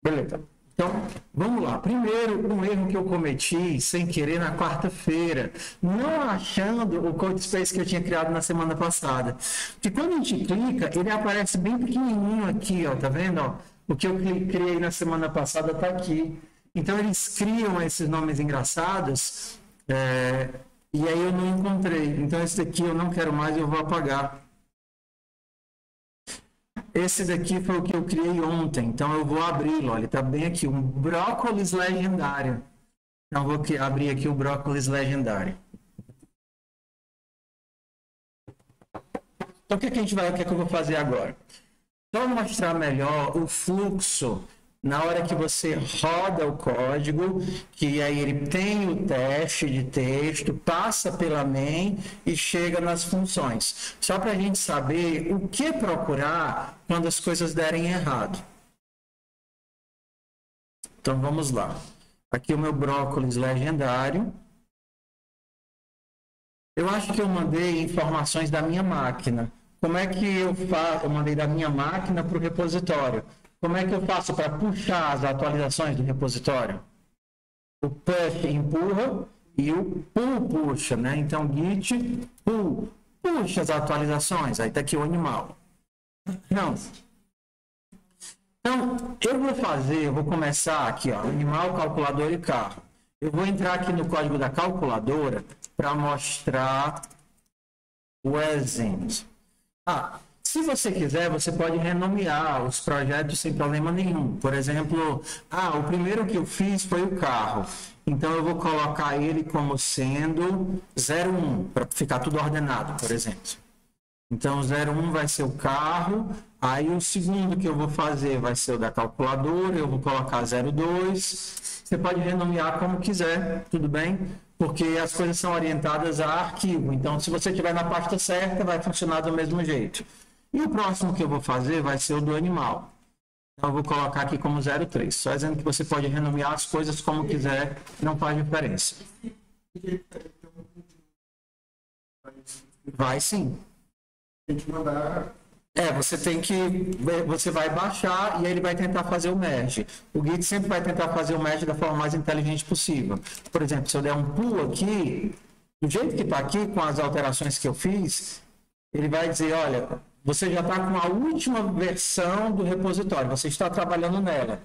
Beleza. Então, vamos lá. Primeiro, um erro que eu cometi sem querer na quarta-feira, não achando o Code Space que eu tinha criado na semana passada. Porque quando a gente clica, ele aparece bem pequenininho aqui, ó, tá vendo? Ó? O que eu criei na semana passada está aqui. Então, eles criam esses nomes engraçados, e aí eu não encontrei. Então, esse daqui eu não quero mais, eu vou apagar. Esse daqui foi o que eu criei ontem, então eu vou abri-lo. Olha, está bem aqui, um brócolis legendário. Então eu vou abrir aqui o brócolis legendário. Então o que é que eu vou fazer agora? Para mostrar melhor o fluxo na hora que você roda o código, que aí ele tem o teste de texto, passa pela main e chega nas funções. Só para a gente saber o que procurar quando as coisas derem errado. Então vamos lá. Aqui o meu brócolis legendário. Eu acho que eu mandei informações da minha máquina. Como é que eu faço? Eu mandei da minha máquina para o repositório. Como é que eu faço para puxar as atualizações do repositório? O push empurra e o pull puxa, né? Então, git pull puxa as atualizações. Aí está aqui o animal. Não. Então, eu vou começar aqui, ó, animal, calculadora e carro. Eu vou entrar aqui no código da calculadora para mostrar o exemplo. Se você quiser, você pode renomear os projetos sem problema nenhum. Por exemplo, o primeiro que eu fiz foi o carro. Então, eu vou colocar ele como sendo 01, para ficar tudo ordenado, por exemplo. Então, 01 vai ser o carro. Aí, o segundo que eu vou fazer vai ser o da calculadora. Eu vou colocar 02. Você pode renomear como quiser, tudo bem? Porque as coisas são orientadas a arquivo. Então, se você estiver na pasta certa, vai funcionar do mesmo jeito. E o próximo que eu vou fazer vai ser o do animal. Então, eu vou colocar aqui como 03. Só dizendo que você pode renomear as coisas como quiser, não faz diferença. Vai sim. Tem que mandar. Você vai baixar e aí ele vai tentar fazer o merge. O Git sempre vai tentar fazer o merge da forma mais inteligente possível. Por exemplo, se eu der um pull aqui, do jeito que está aqui, com as alterações que eu fiz, ele vai dizer, olha, você já está com a última versão do repositório, você está trabalhando nela.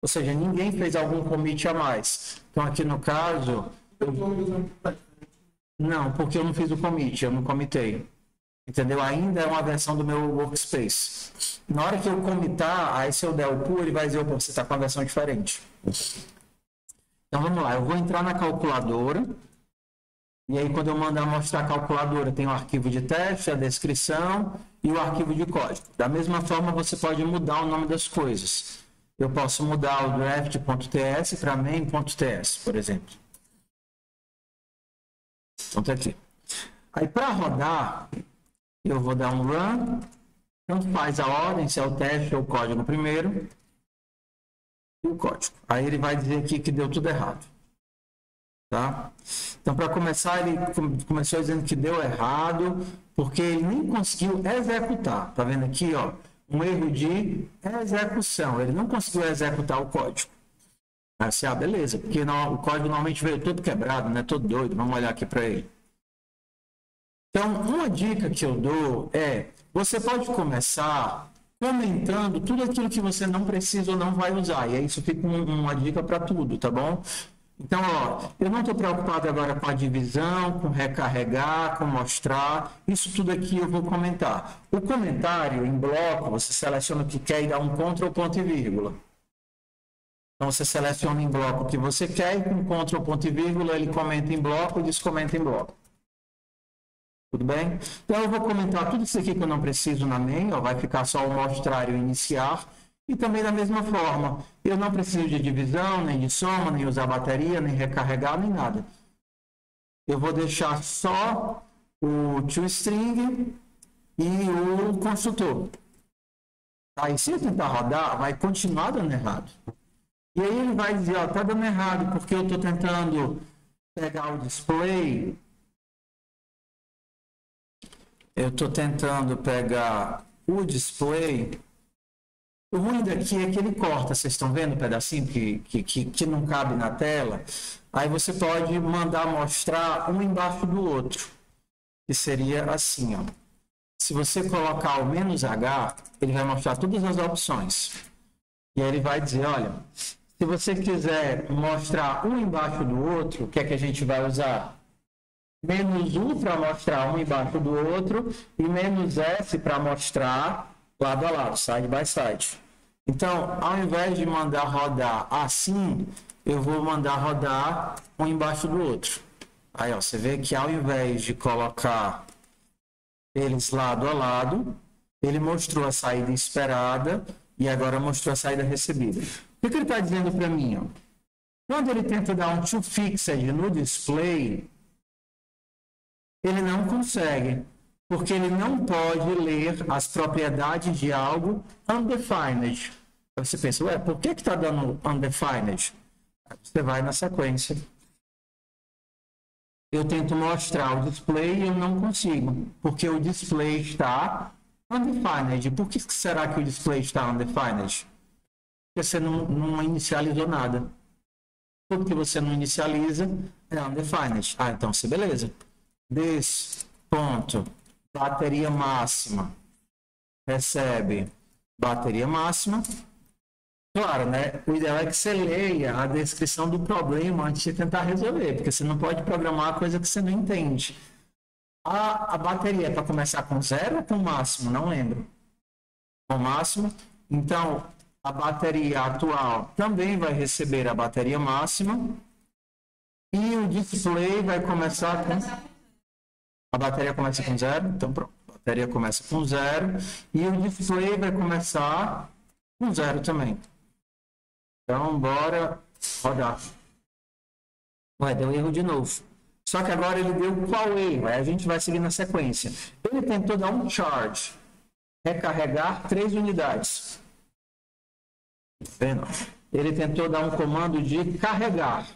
Ou seja, ninguém fez algum commit a mais. Então, aqui no caso... Não, porque eu não fiz o commit, eu não commitei. Entendeu? Ainda é uma versão do meu workspace. Na hora que eu commitar, aí se eu der o pull, ele vai dizer, opa, você está com uma versão diferente. Então vamos lá, eu vou entrar na calculadora. E aí quando eu mandar mostrar a calculadora, tem o arquivo de teste, a descrição e o arquivo de código. Da mesma forma, você pode mudar o nome das coisas. Eu posso mudar o draft.ts para main.ts, por exemplo. Então tá aqui. Aí para rodar... Eu vou dar um run, tanto faz a ordem, se é o teste ou o código primeiro, e o código. Aí ele vai dizer aqui que deu tudo errado. Tá? Então, para começar, ele começou dizendo que deu errado, porque ele nem conseguiu executar. Tá vendo aqui, ó, um erro de execução. Ele não conseguiu executar o código. Aí você, beleza, porque o código normalmente veio todo quebrado, né? Todo doido. Vamos olhar aqui para ele. Então, uma dica que eu dou é, você pode começar comentando tudo aquilo que você não precisa ou não vai usar. E aí isso fica uma dica para tudo, tá bom? Então, ó, eu não estou preocupado agora com a divisão, com recarregar, com mostrar. Isso tudo aqui eu vou comentar. O comentário em bloco, você seleciona o que quer e dá um Ctrl, ponto e vírgula. Então, você seleciona em bloco o que você quer e com Ctrl, ponto e vírgula ele comenta em bloco e descomenta em bloco. Tudo bem? Então, eu vou comentar tudo isso aqui que eu não preciso na main, ó, vai ficar só o mostrar e o iniciar. E também da mesma forma, eu não preciso de divisão, nem de soma, nem usar bateria, nem recarregar, nem nada. Eu vou deixar só o toString e o construtor. Aí, se eu tentar rodar, vai continuar dando errado. E aí ele vai dizer, ó, tá dando errado, porque eu estou tentando pegar o display... Eu estou tentando pegar o display O ruim daqui é que ele corta, vocês estão vendo o pedacinho que não cabe na tela? Aí você pode mandar mostrar um embaixo do outro, que seria assim, ó. Se você colocar o "-h", ele vai mostrar todas as opções. E aí ele vai dizer, olha, se você quiser mostrar um embaixo do outro, o que é que a gente vai usar? -1 para mostrar um embaixo do outro e -S para mostrar lado a lado, side by side. Então, ao invés de mandar rodar assim, eu vou mandar rodar um embaixo do outro. Aí, ó, você vê que ao invés de colocar eles lado a lado, ele mostrou a saída esperada e agora mostrou a saída recebida. O que ele está dizendo para mim? Ó? Quando ele tenta dar um toFixed no display, ele não consegue, porque ele não pode ler as propriedades de algo undefined. Aí você pensa, ué, por que está dando undefined? Aí você vai na sequência. Eu tento mostrar o display e eu não consigo, porque o display está undefined. Por que será que o display está undefined? Porque você não inicializou nada. Tudo que você não inicializa é undefined. Ah, então, beleza. This ponto, bateria máxima, recebe bateria máxima. Claro, né? O ideal é que você leia a descrição do problema antes de tentar resolver, porque você não pode programar uma coisa que você não entende. A bateria é para começar com 0 ou com máximo? Não lembro. Com máximo. Então, a bateria atual também vai receber a bateria máxima. E o display vai começar com... A bateria começa com 0, então pronto. A bateria começa com 0 e o display vai começar com 0 também. Então, bora rodar. Ué, deu erro de novo. Só que agora ele deu qual erro? Aí a gente vai seguir na sequência. Ele tentou dar um charge, recarregar 3 unidades. Ele tentou dar um comando de carregar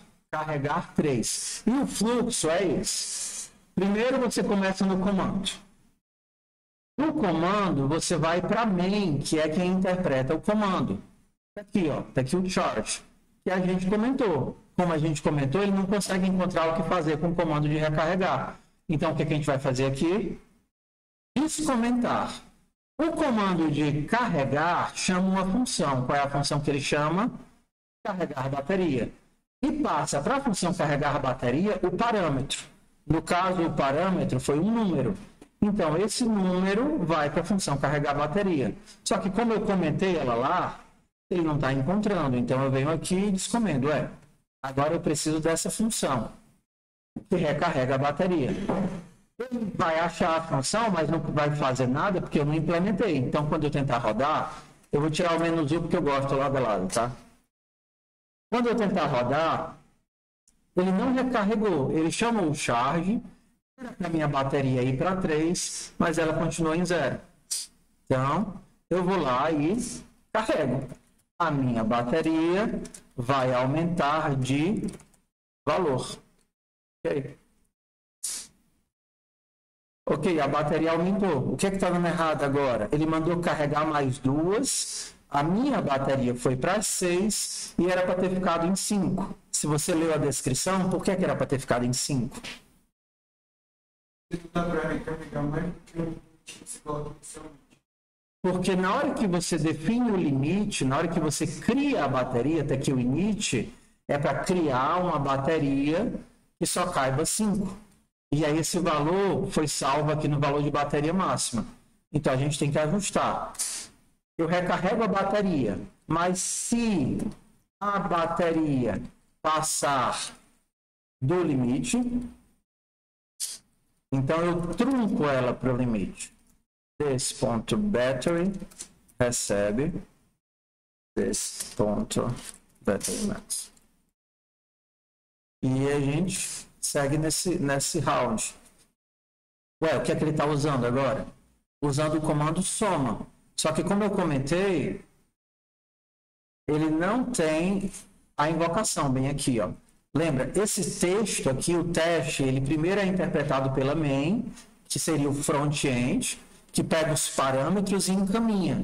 3. E o fluxo é esse. Primeiro você começa no comando. No comando você vai para main, que é quem interpreta o comando. Aqui, ó, tá aqui o charge, que a gente comentou. Como a gente comentou, ele não consegue encontrar o que fazer com o comando de recarregar. Então, o que a gente vai fazer aqui? Descomentar. O comando de carregar chama uma função. Qual é a função que ele chama? Carregar bateria. E passa para a função carregar bateria o parâmetro. No caso, o parâmetro foi um número. Então, esse número vai para a função carregar bateria. Só que como eu comentei ela lá, ele não está encontrando. Então, eu venho aqui e descomendo. Agora eu preciso dessa função que recarrega a bateria. Ele vai achar a função, mas não vai fazer nada porque eu não implementei. Então, quando eu tentar rodar, eu vou tirar o -U porque eu gosto lado a lado, tá? Quando eu tentar rodar, ele não recarregou. Ele chamou o charge, era para minha bateria ir para 3, mas ela continuou em 0. Então, eu vou lá e carrego. A minha bateria vai aumentar de valor. Ok, a bateria aumentou. O que está dando errado agora? Ele mandou carregar mais 2. A minha bateria foi para 6 e era para ter ficado em 5. Se você leu a descrição, por que era para ter ficado em 5? Porque na hora que você define o limite, na hora que você cria a bateria, até que o init é para criar uma bateria que só caiba 5. E aí esse valor foi salvo aqui no valor de bateria máxima. Então a gente tem que ajustar. Eu recarrego a bateria, mas se a bateria passar do limite, então eu trunco ela para o limite. This ponto battery recebe this ponto battery max. E a gente segue nesse round. Ué, o que é que ele está usando agora? Usando o comando soma. Só que como eu comentei, ele não tem a invocação bem aqui, ó. Lembra, esse texto aqui, o teste, ele primeiro é interpretado pela main, que seria o front-end, que pega os parâmetros e encaminha.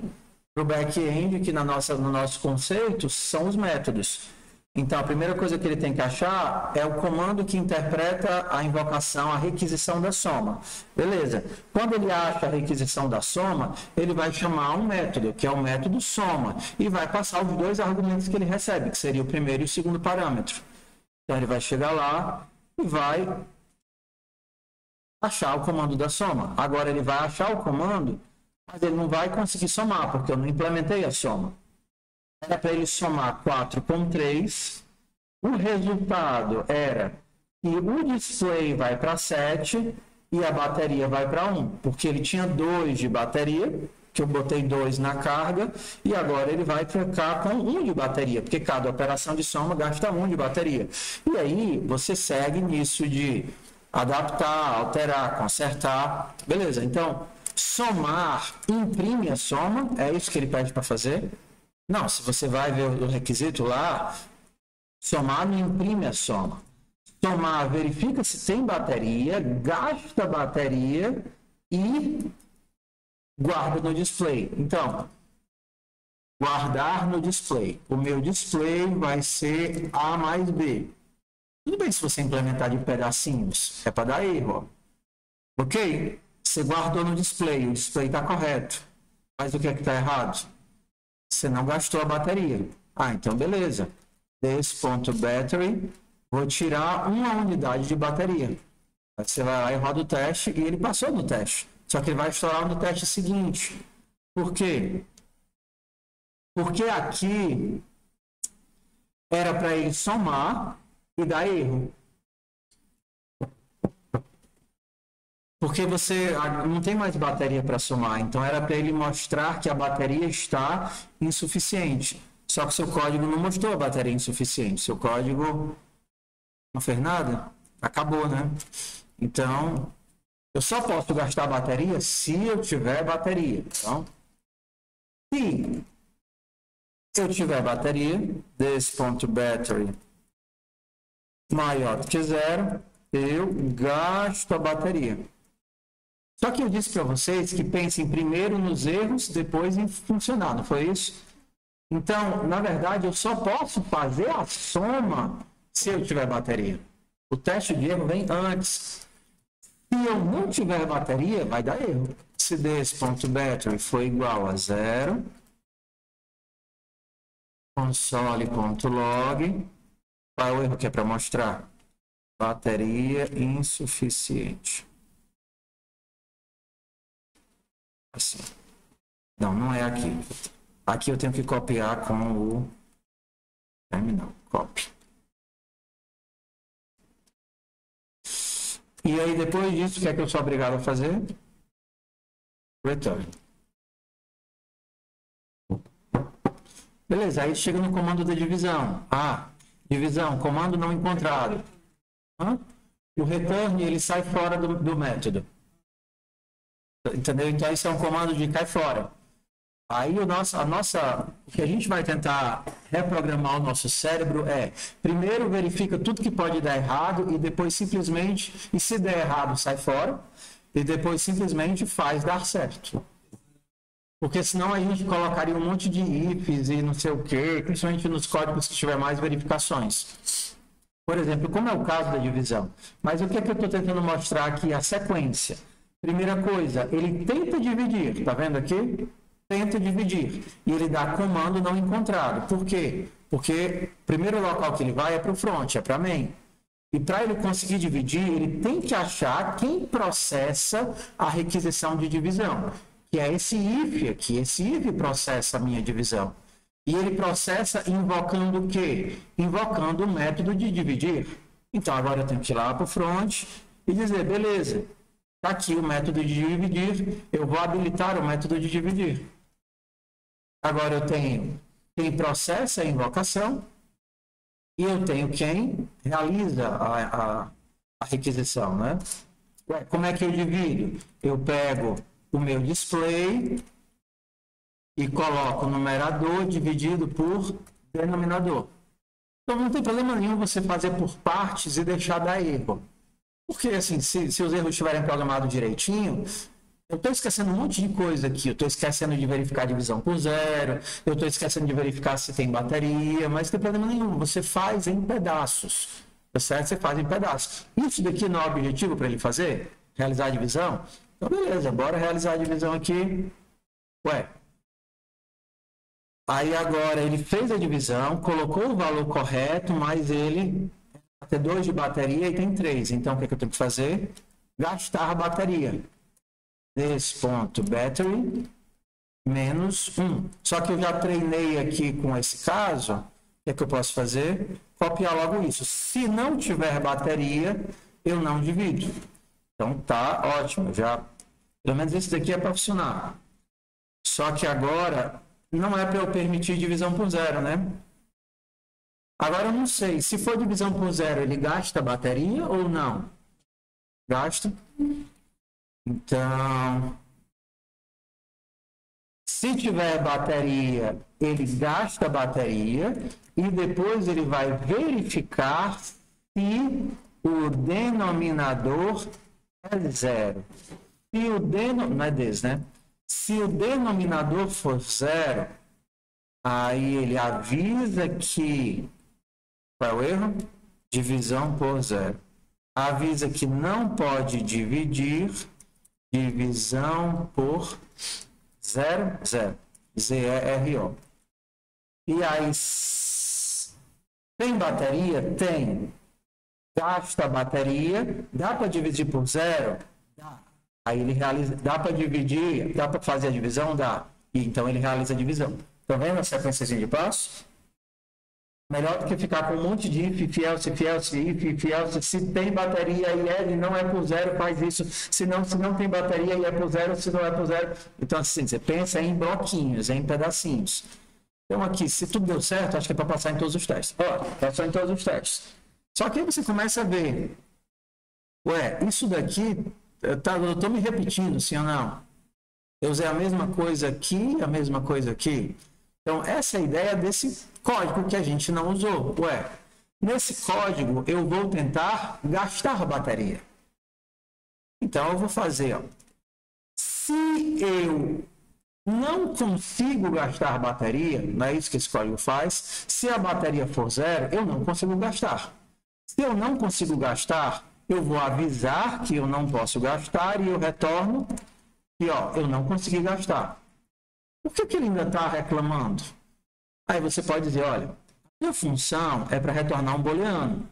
para o back-end, que no nosso conceito são os métodos. Então, a primeira coisa que ele tem que achar é o comando que interpreta a invocação, a requisição da soma. Beleza. Quando ele acha a requisição da soma, ele vai chamar um método, que é o método soma, e vai passar os dois argumentos que ele recebe, que seria o primeiro e o segundo parâmetro. Então, ele vai chegar lá e vai achar o comando da soma. Agora, ele vai achar o comando, mas ele não vai conseguir somar, porque eu não implementei a soma. Era para ele somar 4 com 3. O resultado era que o display vai para 7 e a bateria vai para 1, porque ele tinha 2 de bateria, que eu botei 2 na carga, e agora ele vai ficar com 1 de bateria, porque cada operação de soma gasta 1 de bateria. E aí você segue nisso de adaptar, alterar, consertar. Beleza, então somar imprime a soma, é isso que ele pede para fazer. Não, se você vai ver o requisito lá, somar não imprime a soma. Somar verifica se tem bateria, gasta bateria e guarda no display. Então, guardar no display. O meu display vai ser A mais B. Tudo bem se você implementar de pedacinhos, é para dar erro. Ó. Ok? Você guardou no display, o display está correto. Mas o que é que está errado? Você não gastou a bateria. Ah, então beleza. This.battery, vou tirar uma unidade de bateria. Aí você vai lá e roda o teste e ele passou no teste. Só que ele vai estourar no teste seguinte. Por quê? Porque aqui era para ele somar e dar erro. Porque você não tem mais bateria para somar, então era para ele mostrar que a bateria está insuficiente. Só que seu código não mostrou a bateria insuficiente. Seu código não fez nada, acabou, né? Então, eu só posso gastar bateria se eu tiver bateria. Então, se eu tiver bateria, this.battery maior do que 0, eu gasto a bateria. Só que eu disse para vocês que pensem primeiro nos erros, depois em funcionar, não foi isso? Então, na verdade, eu só posso fazer a soma se eu tiver bateria. O teste de erro vem antes. Se eu não tiver bateria, vai dar erro. Se this.battery for igual a 0, console.log, qual é o erro que é para mostrar? Bateria insuficiente. Assim. Não, não é aqui. Aqui eu tenho que copiar com o terminal. Copy. E aí, depois disso, o que é que eu sou obrigado a fazer? Return. Beleza, aí chega no comando da divisão. Ah, divisão, comando não encontrado. O return, ele sai fora do método. Entendeu? Então, isso é um comando de cai fora. Aí, o que a gente vai tentar reprogramar o nosso cérebro é, primeiro verifica tudo que pode dar errado e depois simplesmente, e se der errado, sai fora, e depois simplesmente faz dar certo. Porque senão a gente colocaria um monte de ifs e não sei o quê, principalmente nos códigos que tiver mais verificações. Por exemplo, como é o caso da divisão. Mas o que é que eu estou tentando mostrar aqui? A sequência. Primeira coisa, ele tenta dividir, tá vendo aqui? Tenta dividir. E ele dá comando não encontrado. Por quê? Porque o primeiro local que ele vai é para o front, é para main. E para ele conseguir dividir, ele tem que achar quem processa a requisição de divisão. Que é esse if aqui. Esse if processa a minha divisão. E ele processa invocando o quê? Invocando o método de dividir. Então, agora eu tenho que ir lá para o front e dizer, beleza, está aqui o método de dividir, eu vou habilitar o método de dividir. Agora eu tenho quem processa a invocação e eu tenho quem realiza a requisição, né? Ué, como é que eu divido? Eu pego o meu display e coloco o numerador dividido por denominador. Então não tem problema nenhum você fazer por partes e deixar dar erro. Porque assim, se os erros estiverem programados direitinho, Eu estou esquecendo um monte de coisa aqui. Eu estou esquecendo de verificar a divisão por zero. Eu estou esquecendo de verificar se tem bateria. Mas não tem problema nenhum. Você faz em pedaços. Tá certo? Você faz em pedaços. Isso daqui não é objetivo para ele fazer? Realizar a divisão? Então, beleza. Bora realizar a divisão aqui. Ué. Aí agora ele fez a divisão, colocou o valor correto, mas ele tem 2 de bateria e tem 3. Então, o que eu tenho que fazer? Gastar a bateria. This ponto battery menos 1. Só que eu já treinei aqui com esse caso. O que eu posso fazer? Copiar logo isso. Se não tiver bateria, eu não divido. Então tá ótimo. Já, pelo menos esse daqui é para funcionar. Só que agora não é para eu permitir divisão por zero, né? Agora eu não sei. Se for divisão por zero, ele gasta bateria ou não? Gasta. Então, se tiver bateria, ele gasta bateria e depois ele vai verificar se o denominador é zero. Se o não é desse, né? Se o denominador for zero, aí ele avisa que qual é o erro? Divisão por zero. Avisa que não pode dividir divisão por zero, zero. ZERO. E aí, tem bateria? Tem. Gasta a bateria. Dá para dividir por zero? Dá. Aí ele realiza. Dá para dividir? Dá para fazer a divisão? Dá. E então ele realiza a divisão. Estão vendo a sequência de passos? Melhor do que ficar com um monte de if, else, se tem bateria e ele não é por zero, faz isso. Se não tem bateria e é por zero, se não é por zero. Então, assim, você pensa em bloquinhos, em pedacinhos. Então, aqui, se tudo deu certo, acho que é para passar em todos os testes. Ó, passou em todos os testes. Só que aí você começa a ver. Ué, isso daqui, eu estou me repetindo, sim ou não? Eu usei a mesma coisa aqui, a mesma coisa aqui. Então, essa é a ideia desse código que a gente não usou. Ué, nesse código eu vou tentar gastar bateria. Então, eu vou fazer, ó. Se eu não consigo gastar bateria, não é isso que esse código faz, se a bateria for zero, eu não consigo gastar. Se eu não consigo gastar, eu vou avisar que eu não posso gastar e eu retorno que, ó, eu não consegui gastar. Por que ele ainda está reclamando? Aí você pode dizer, olha, a minha função é para retornar um booleano.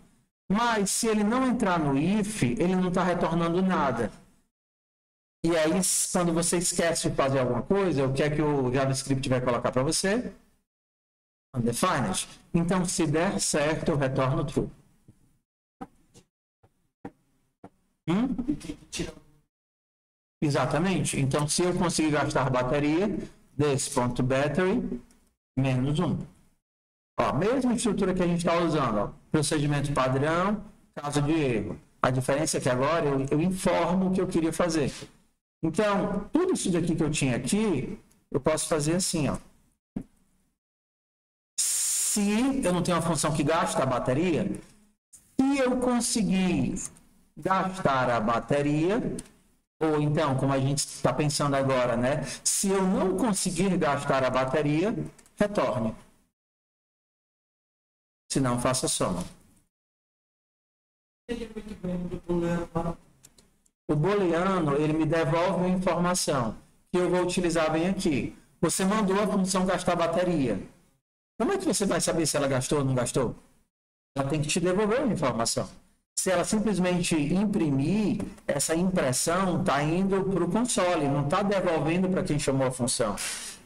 Mas se ele não entrar no if, ele não está retornando nada. E aí, quando você esquece de fazer alguma coisa, o que é que o JavaScript vai colocar para você? Undefined. Então, se der certo, eu retorno true. Exatamente. Então, se eu conseguir gastar bateria, this.battery menos 1. Ó, mesma estrutura que a gente está usando. Ó, procedimento padrão, caso de erro. A diferença é que agora eu informo o que eu queria fazer. Então, tudo isso daqui que eu tinha aqui, eu posso fazer assim, ó. Se eu não tenho uma função que gasta a bateria, se eu conseguir gastar a bateria, ou então, como a gente está pensando agora, né? Se eu não conseguir gastar a bateria, retorne. Se não, faça soma. O booleano, ele me devolve uma informação que eu vou utilizar bem aqui. Você mandou a função gastar bateria. Como é que você vai saber se ela gastou ou não gastou? Ela tem que te devolver uma informação. Se ela simplesmente imprimir, essa impressão está indo para o console, não está devolvendo para quem chamou a função.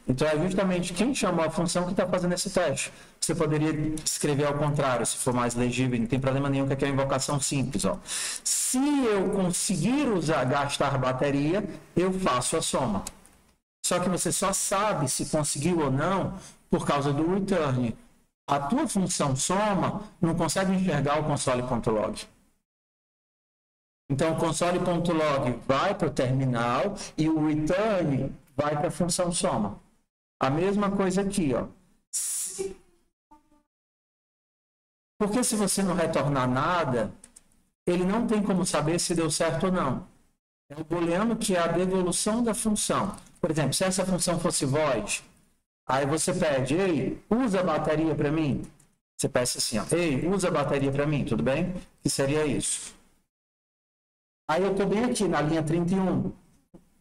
Então, é justamente quem chamou a função que está fazendo esse teste. Você poderia escrever ao contrário, se for mais legível, não tem problema nenhum, que aqui é uma invocação simples. Ó. Se eu conseguir gastar bateria, eu faço a soma. Só que você só sabe se conseguiu ou não por causa do return. A tua função soma não consegue enxergar o console.log. Então, o console.log vai para o terminal e o return vai para a função soma. A mesma coisa aqui, ó. Porque se você não retornar nada, ele não tem como saber se deu certo ou não. É o booleano que é a devolução da função. Por exemplo, se essa função fosse void, aí você pede, ei, usa a bateria para mim. Você peça assim, ó, ei, usa a bateria para mim, tudo bem? Que seria isso. Aí eu estou bem aqui na linha 31.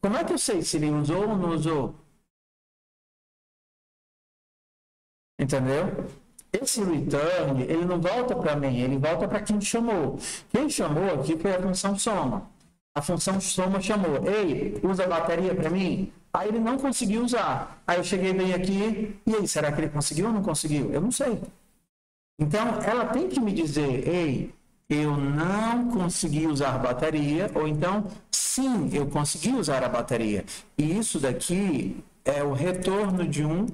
Como é que eu sei se ele usou ou não usou? Entendeu? Esse return, ele não volta para mim, ele volta para quem chamou. Quem chamou aqui foi a função soma. A função soma chamou, ei, usa a bateria para mim? Aí ele não conseguiu usar. Aí eu cheguei bem aqui, e aí, será que ele conseguiu ou não conseguiu? Eu não sei. Então, ela tem que me dizer, ei, eu não consegui usar a bateria, ou então, sim, eu consegui usar a bateria. E isso daqui é o retorno de um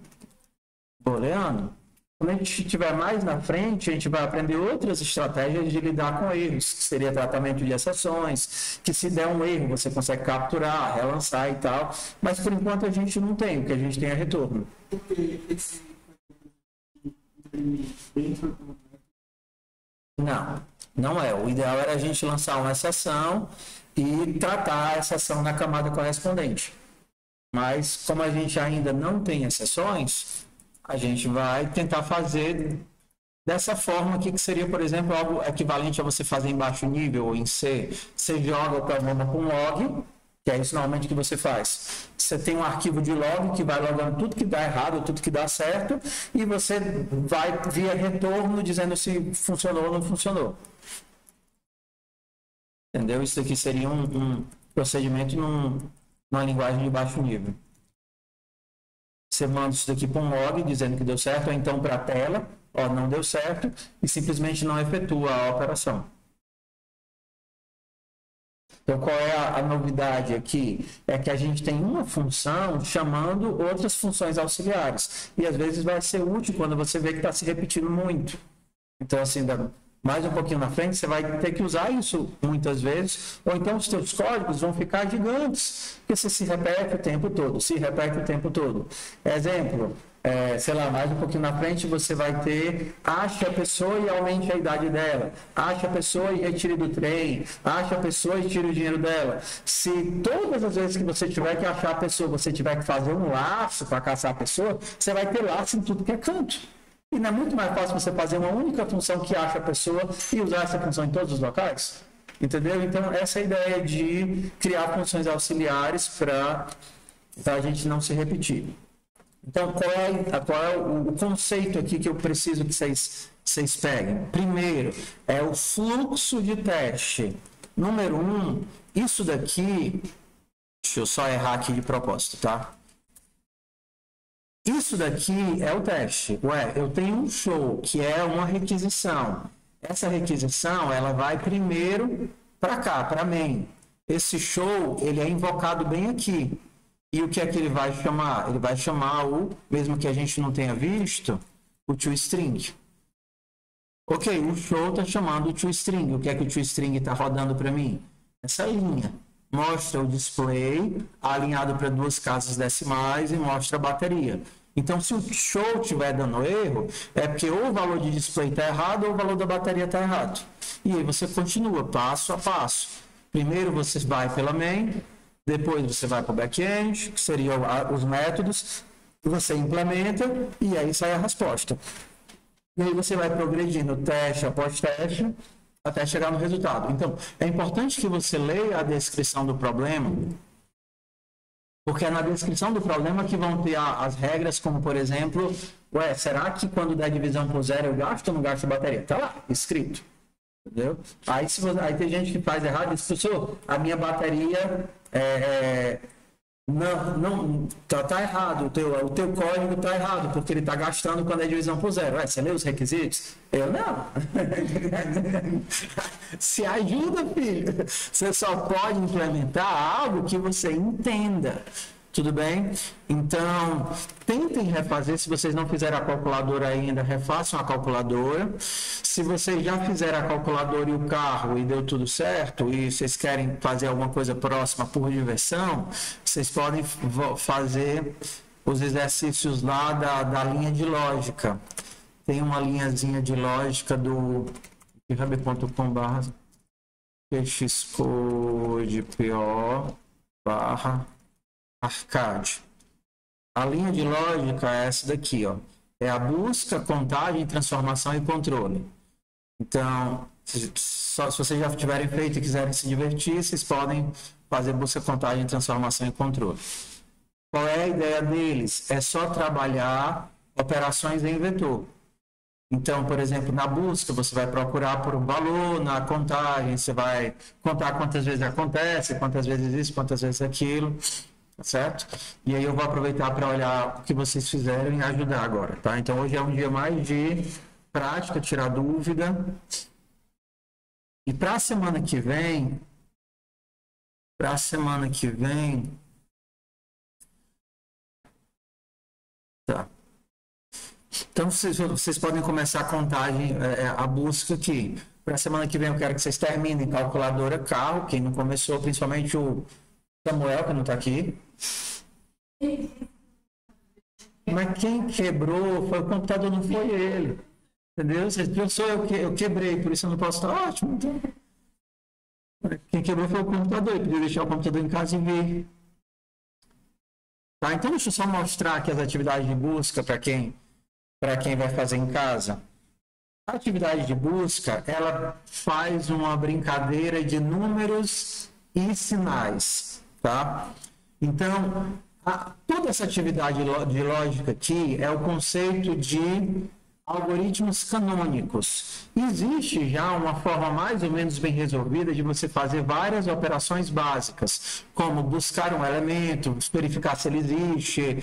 booleano. Quando a gente estiver mais na frente, a gente vai aprender outras estratégias de lidar com erros, que seria tratamento de exceções, que se der um erro, você consegue capturar, relançar e tal. Mas, por enquanto, a gente não tem. O que a gente tem é retorno. Não, não é. O ideal era a gente lançar uma exceção e tratar a exceção na camada correspondente. Mas, como a gente ainda não tem exceções, a gente vai tentar fazer dessa forma aqui, que seria, por exemplo, algo equivalente a você fazer em baixo nível ou em C. Você joga o problema com log, que é isso normalmente que você faz. Você tem um arquivo de log que vai logando tudo que dá errado, tudo que dá certo, e você vai via retorno dizendo se funcionou ou não funcionou. Entendeu? Isso aqui seria um procedimento numa linguagem de baixo nível. Você manda isso daqui para um log dizendo que deu certo, ou então para a tela, ó, não deu certo, e simplesmente não efetua a operação. Então, qual é a novidade aqui? É que a gente tem uma função chamando outras funções auxiliares. E às vezes vai ser útil quando você vê que está se repetindo muito. Então, assim, mais um pouquinho na frente, você vai ter que usar isso muitas vezes, ou então os seus códigos vão ficar gigantes, porque você se repete o tempo todo, Exemplo, sei lá, mais um pouquinho na frente, você vai ter, ache a pessoa e aumente a idade dela, ache a pessoa e retire do trem, ache a pessoa e tire o dinheiro dela. Se todas as vezes que você tiver que achar a pessoa, você tiver que fazer um laço para caçar a pessoa, você vai ter laço em tudo que é canto. E não é muito mais fácil você fazer uma única função que acha a pessoa e usar essa função em todos os locais? Entendeu? Então, essa é a ideia de criar funções auxiliares para a gente não se repetir. Então, qual é o conceito aqui que eu preciso que vocês peguem? Primeiro, é o fluxo de teste. Número 1, isso daqui... Deixa eu só errar aqui de propósito, tá? Isso daqui é o teste. Ué, eu tenho um show, que é uma requisição. Essa requisição, ela vai primeiro para cá, para main. Esse show, ele é invocado bem aqui. E o que é que ele vai chamar? Ele vai chamar mesmo que a gente não tenha visto, o toString. Ok, o show está chamando o toString. O que é que o toString está rodando para mim? Essa linha. Mostra o display alinhado para 2 casas decimais e mostra a bateria. Então, se o show estiver dando erro, é porque ou o valor de display está errado ou o valor da bateria está errado. E aí você continua passo a passo. Primeiro você vai pela main, depois você vai para o back-end, que seriam os métodos, você implementa e aí sai a resposta. E aí você vai progredindo teste após teste, até chegar no resultado. Então, é importante que você leia a descrição do problema, porque é na descrição do problema que vão ter as regras, como, por exemplo, será que quando der divisão por 0 eu gasto ou não gasto bateria? Está lá, escrito. Entendeu? Aí tem gente que faz errado e diz, professor, a minha bateria não tá errado, o teu código tá errado, porque ele tá gastando quando é divisão por 0. Você lê os requisitos? Eu não. Se ajuda, filho. Você só pode implementar algo que você entenda. Tudo bem? Então, tentem refazer. Se vocês não fizeram a calculadora ainda, refaçam a calculadora. Se vocês já fizeram a calculadora e o carro e deu tudo certo, e vocês querem fazer alguma coisa próxima por diversão, vocês podem fazer os exercícios lá da linha de lógica. Tem uma linhazinha de lógica do github.com/. Xcode PO barra arcade. A linha de lógica é essa daqui, ó. É a busca, contagem, transformação e controle. Então, se vocês já tiverem feito e quiserem se divertir, vocês podem fazer busca, contagem, transformação e controle. Qual é a ideia deles? É só trabalhar operações em vetor. Então, por exemplo, na busca, você vai procurar por um valor, na contagem, você vai contar quantas vezes acontece, quantas vezes isso, quantas vezes aquilo, certo? E aí eu vou aproveitar para olhar o que vocês fizeram e ajudar agora, tá? Então, hoje é um dia mais de prática, tirar dúvida. E para a semana que vem, tá. Então, vocês podem começar a contagem, a busca aqui. Para a semana que vem, eu quero que vocês terminem calculadora carro, quem não começou, principalmente o Samuel, que não está aqui. Mas quem quebrou foi o computador, não foi ele. Entendeu? Eu quebrei, por isso eu não posso estar ótimo. Então. Quem quebrou foi o computador, ele podia deixar o computador em casa e ver. Tá? Então, deixa eu só mostrar aqui as atividades de busca para quem vai fazer em casa. A atividade de busca, ela faz uma brincadeira de números e sinais, tá? Então, toda essa atividade de lógica aqui é o conceito de algoritmos canônicos. Existe já uma forma mais ou menos bem resolvida de você fazer várias operações básicas, como buscar um elemento, verificar se ele existe,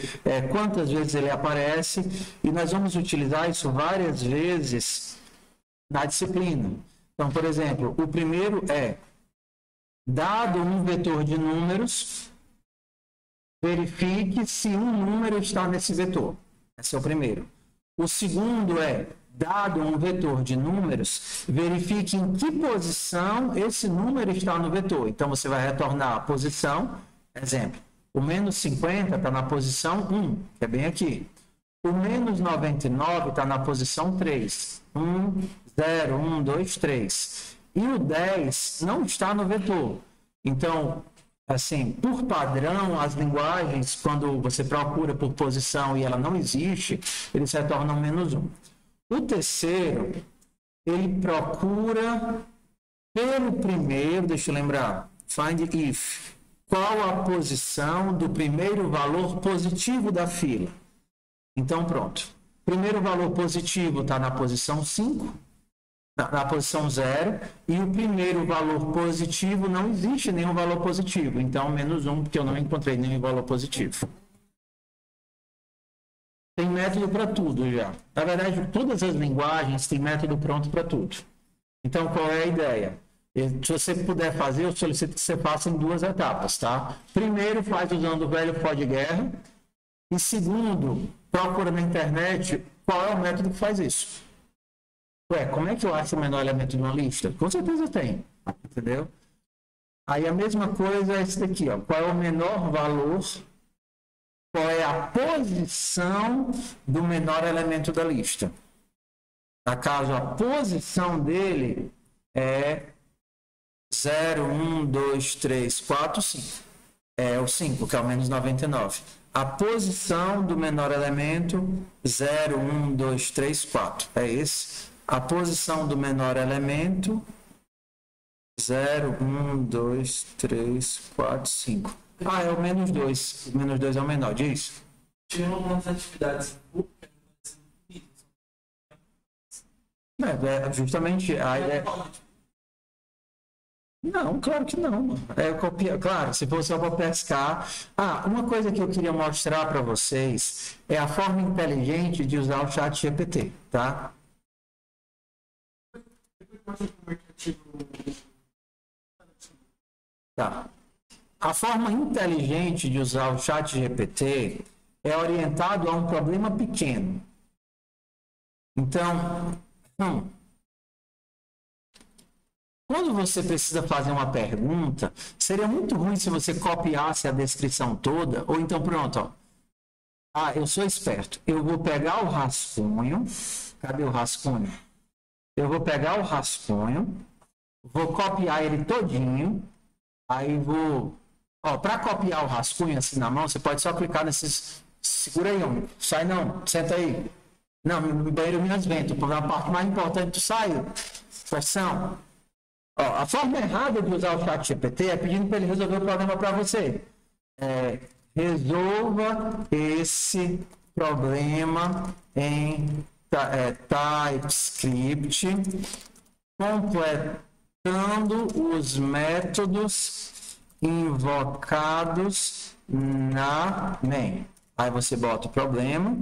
quantas vezes ele aparece, e nós vamos utilizar isso várias vezes na disciplina. Então, por exemplo, o primeiro é, dado um vetor de números, verifique se um número está nesse vetor. Esse é o primeiro. O segundo é, dado um vetor de números, verifique em que posição esse número está no vetor. Então, você vai retornar a posição, exemplo, o menos 50 está na posição 1, que é bem aqui. O menos 99 está na posição 3. 1, 0, 1, 2, 3. E o 10 não está no vetor. Então, assim, por padrão, as linguagens, quando você procura por posição e ela não existe, eles retornam menos 1. O terceiro, ele procura pelo primeiro, deixa eu lembrar, find if, qual a posição do primeiro valor positivo da fila. Então, pronto. Primeiro valor positivo está na posição 5, na posição 0, e o primeiro valor positivo não existe nenhum valor positivo. Então, menos 1, porque eu não encontrei nenhum valor positivo. Tem método para tudo já. Na verdade, todas as linguagens têm método pronto para tudo. Então, qual é a ideia? Se você puder fazer, eu solicito que você faça em 2 etapas, tá? Primeiro, faz usando o velho pó de guerra. E segundo, procura na internet qual é o método que faz isso. Ué, como é que eu acho o menor elemento de uma lista? Com certeza tem, entendeu? Aí a mesma coisa é esse daqui, ó. Qual é o menor valor, qual é a posição do menor elemento da lista. No caso, a posição dele é 0, 1, 2, 3, 4, 5. É o 5, que é o menos 99. A posição do menor elemento, 0, 1, 2, 3, 4. É esse. A posição do menor elemento, 0, 1, 2, 3, 4, 5. Ah, é o menos 2. O menos 2 é o menor, diz? Tinha umas atividades justamente a ideia... Não, claro que não. Claro, se for só para pescar. Uma coisa que eu queria mostrar para vocês é a forma inteligente de usar o chat GPT, tá? Tá. A forma inteligente de usar o chat GPT é orientado a um problema pequeno. Então, quando você precisa fazer uma pergunta, seria muito ruim se você copiasse a descrição toda, ou então pronto, ó. Eu sou esperto. Eu vou pegar o rascunho. Cadê o rascunho? Eu vou pegar o rascunho Vou copiar ele todinho. Aí vou... Ó, para copiar o rascunho assim na mão, você pode só clicar nesses... Segura aí, homem. Sai não. Senta aí. Não, meu banheiro Minas Vento. A parte mais importante, tu saiu. Pressão. Ó, a forma errada de usar o chat GPT é pedindo para ele resolver o problema para você. Resolva esse problema em TypeScript, completando os métodos invocados na main. Aí você bota o problema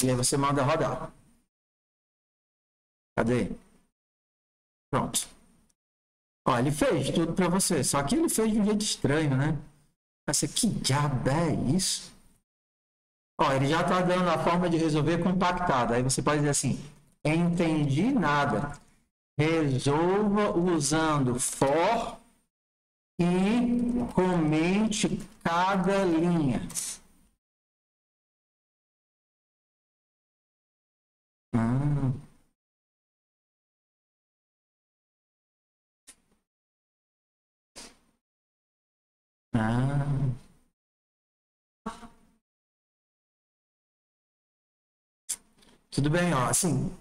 e aí você manda rodar. Cadê? Pronto. Ó, ele fez tudo para você, só que ele fez de um jeito estranho, né? Você, que diabo é isso? Ó, ele já está dando a forma de resolver compactada. Aí você pode dizer assim, entendi nada. Resolva usando for e comente cada linha. Tudo bem, ó, assim,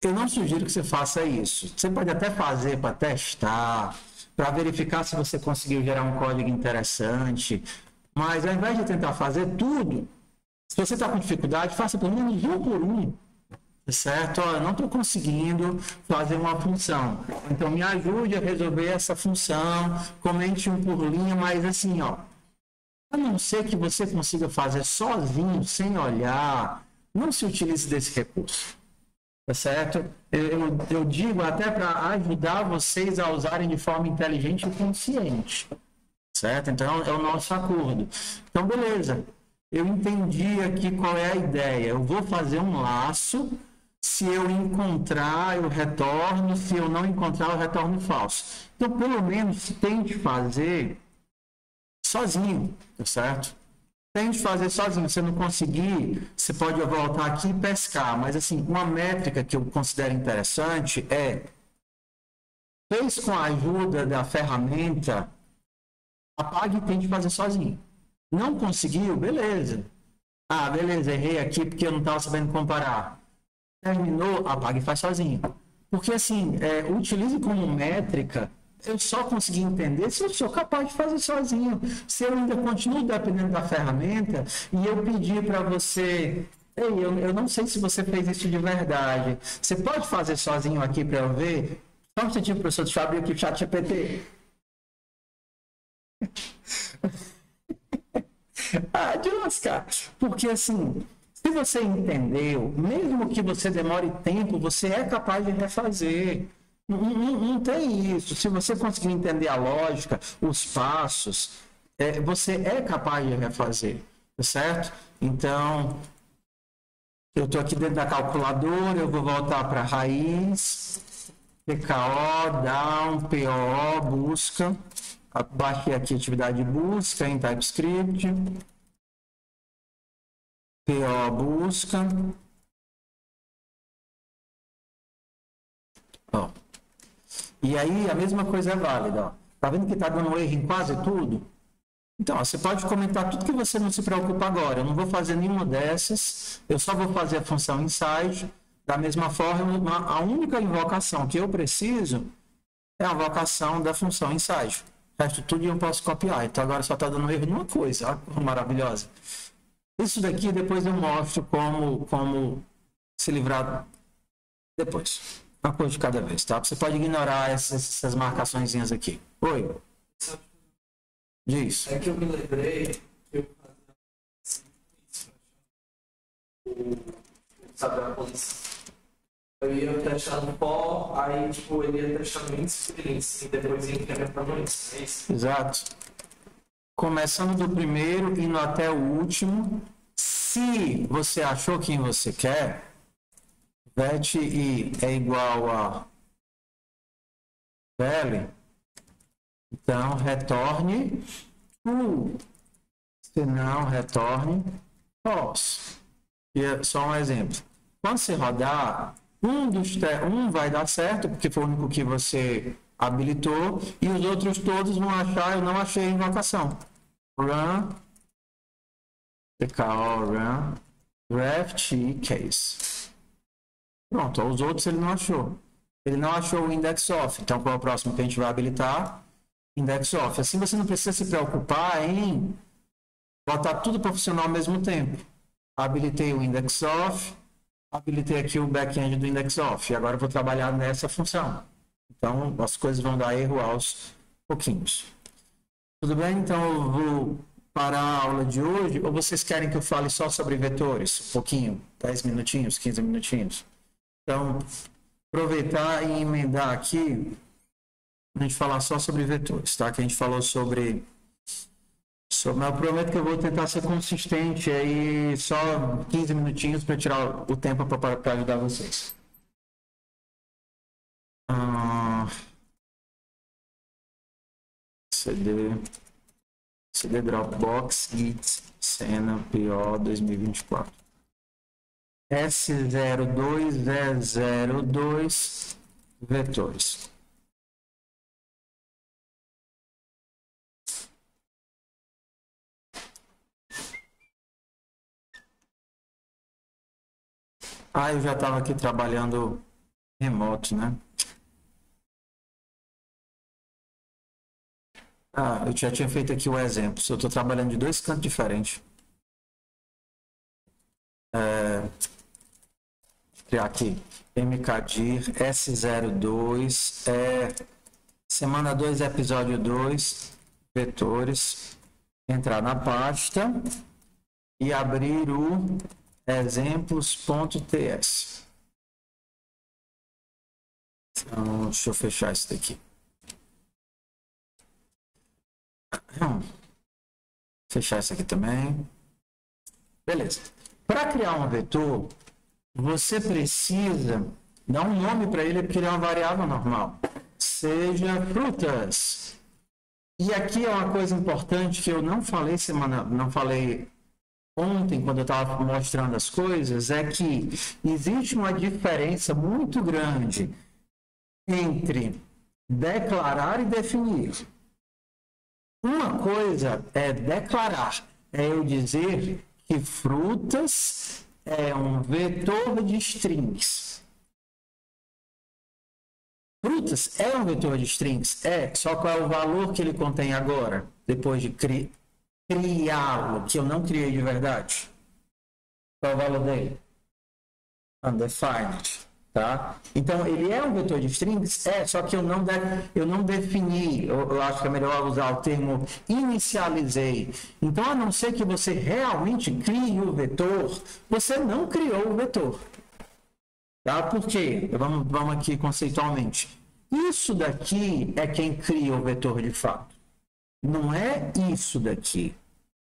eu não sugiro que você faça isso. Você pode até fazer para testar, para verificar se você conseguiu gerar um código interessante, mas ao invés de tentar fazer tudo, se você está com dificuldade, faça pelo menos um por um, certo? Ó, eu não estou conseguindo fazer uma função, então me ajude a resolver essa função, comente um por linha, mas assim, ó, a não ser que você consiga fazer sozinho, sem olhar, não se utilize desse recurso, tá certo? Eu digo até para ajudar vocês a usarem de forma inteligente e consciente, certo? Então é o nosso acordo. Então, beleza. Eu entendi aqui qual é a ideia. Eu vou fazer um laço. Se eu encontrar, eu retorno. Se eu não encontrar, eu retorno falso. Então, pelo menos, tente fazer sozinho, tá certo? Tente fazer sozinho. Se não conseguir, você pode voltar aqui e pescar. Mas, assim, uma métrica que eu considero interessante é: fez com a ajuda da ferramenta, apague e tente fazer sozinho. Não conseguiu? Beleza. Ah, beleza, errei aqui porque eu não estava sabendo comparar. Terminou? Apague e faz sozinho. Porque, assim, utilize como métrica. Eu só consegui entender se eu sou capaz de fazer sozinho. Se eu ainda continuo dependendo da ferramenta e eu pedir para você, ei, eu não sei se você fez isso de verdade. Você pode fazer sozinho aqui para eu ver? Só um instantinho, professor, deixa eu abrir aqui o chat GPT. Ah, de lascar. Porque, assim, se você entendeu, mesmo que você demore tempo, você é capaz de refazer. Não tem isso. Se você conseguir entender a lógica, os passos, você é capaz de refazer, certo? Então, eu estou aqui dentro da calculadora, eu vou voltar para a raiz, PKO, down, PO, busca. Baixei aqui a atividade de busca em TypeScript. PO, busca. Ó. E aí a mesma coisa é válida. Ó. Tá vendo que tá dando erro em quase tudo? Então, ó, você pode comentar tudo que você não se preocupa agora. Eu não vou fazer nenhuma dessas. Eu só vou fazer a função inside. Da mesma forma, a única invocação que eu preciso é a invocação da função inside. O resto tudo eu posso copiar. Então agora só está dando erro numa coisa. Olha que maravilhosa. Isso daqui depois eu mostro como se livrar depois. Uma coisa de cada vez, tá? Você pode ignorar essas marcaçõezinhas aqui. Oi? Diz. É que eu me lembrei que eu sabe a polícia. Eu ia testar no pó, aí tipo, ele ia testar no índice e depois ia incrementar no índice. É isso? Exato. Começando do primeiro, indo até o último. Se você achou quem você quer, vet i é igual a val, então retorne true. Se não, retorne false. E é só um exemplo. Quando você rodar, Um vai dar certo, porque foi o único que você habilitou, e os outros todos vão achar, eu não achei a invocação. Run, TKO, run, draft e case. Pronto, os outros ele não achou. Ele não achou o index off, então qual é o próximo que a gente vai habilitar? Index off. Assim você não precisa se preocupar em botar tudo para funcionar ao mesmo tempo. Habilitei o index off, habilitei aqui o back-end do index off, e agora eu vou trabalhar nessa função. Então, as coisas vão dar erro aos pouquinhos. Tudo bem? Então, eu vou parar a aula de hoje, ou vocês querem que eu fale só sobre vetores? Um pouquinho, 10 minutinhos, 15 minutinhos. Então, aproveitar e emendar aqui, a gente falar só sobre vetores, tá? Que a gente falou sobre... Mas eu prometo que eu vou tentar ser consistente aí, só 15 minutinhos para tirar o tempo para ajudar vocês. CD Dropbox, Git, Sena, PO 2024. S02E02 vetores. Eu já estava aqui trabalhando remoto, né? Eu já tinha feito aqui o exemplo. Eu estou trabalhando de 2 cantos diferentes. Vou criar aqui mkdir S02, semana 2, episódio 2, vetores. Entrar na pasta e abrir o exemplos.ts. Então, deixa eu fechar isso daqui. Fechar isso aqui também. Beleza. Para criar um vetor, você precisa dar um nome para ele, porque ele é uma variável normal. Seja frutas. E aqui é uma coisa importante que eu não falei ontem, quando eu estava mostrando as coisas, é que existe uma diferença muito grande entre declarar e definir. Uma coisa é declarar, é eu dizer que frutas é um vetor de strings. Frutas é um vetor de strings? Só qual é o valor que ele contém agora, depois de criá-lo, que eu não criei de verdade? Qual é o valor dele? Undefined, tá? Então, ele é um vetor de strings? Só que eu não defini, eu acho que é melhor usar o termo inicializei. Então, a não ser que você realmente crie o vetor, você não criou o vetor. Tá? Por quê? Vamos aqui conceitualmente. Isso daqui é quem cria o vetor de fato. Não é isso daqui.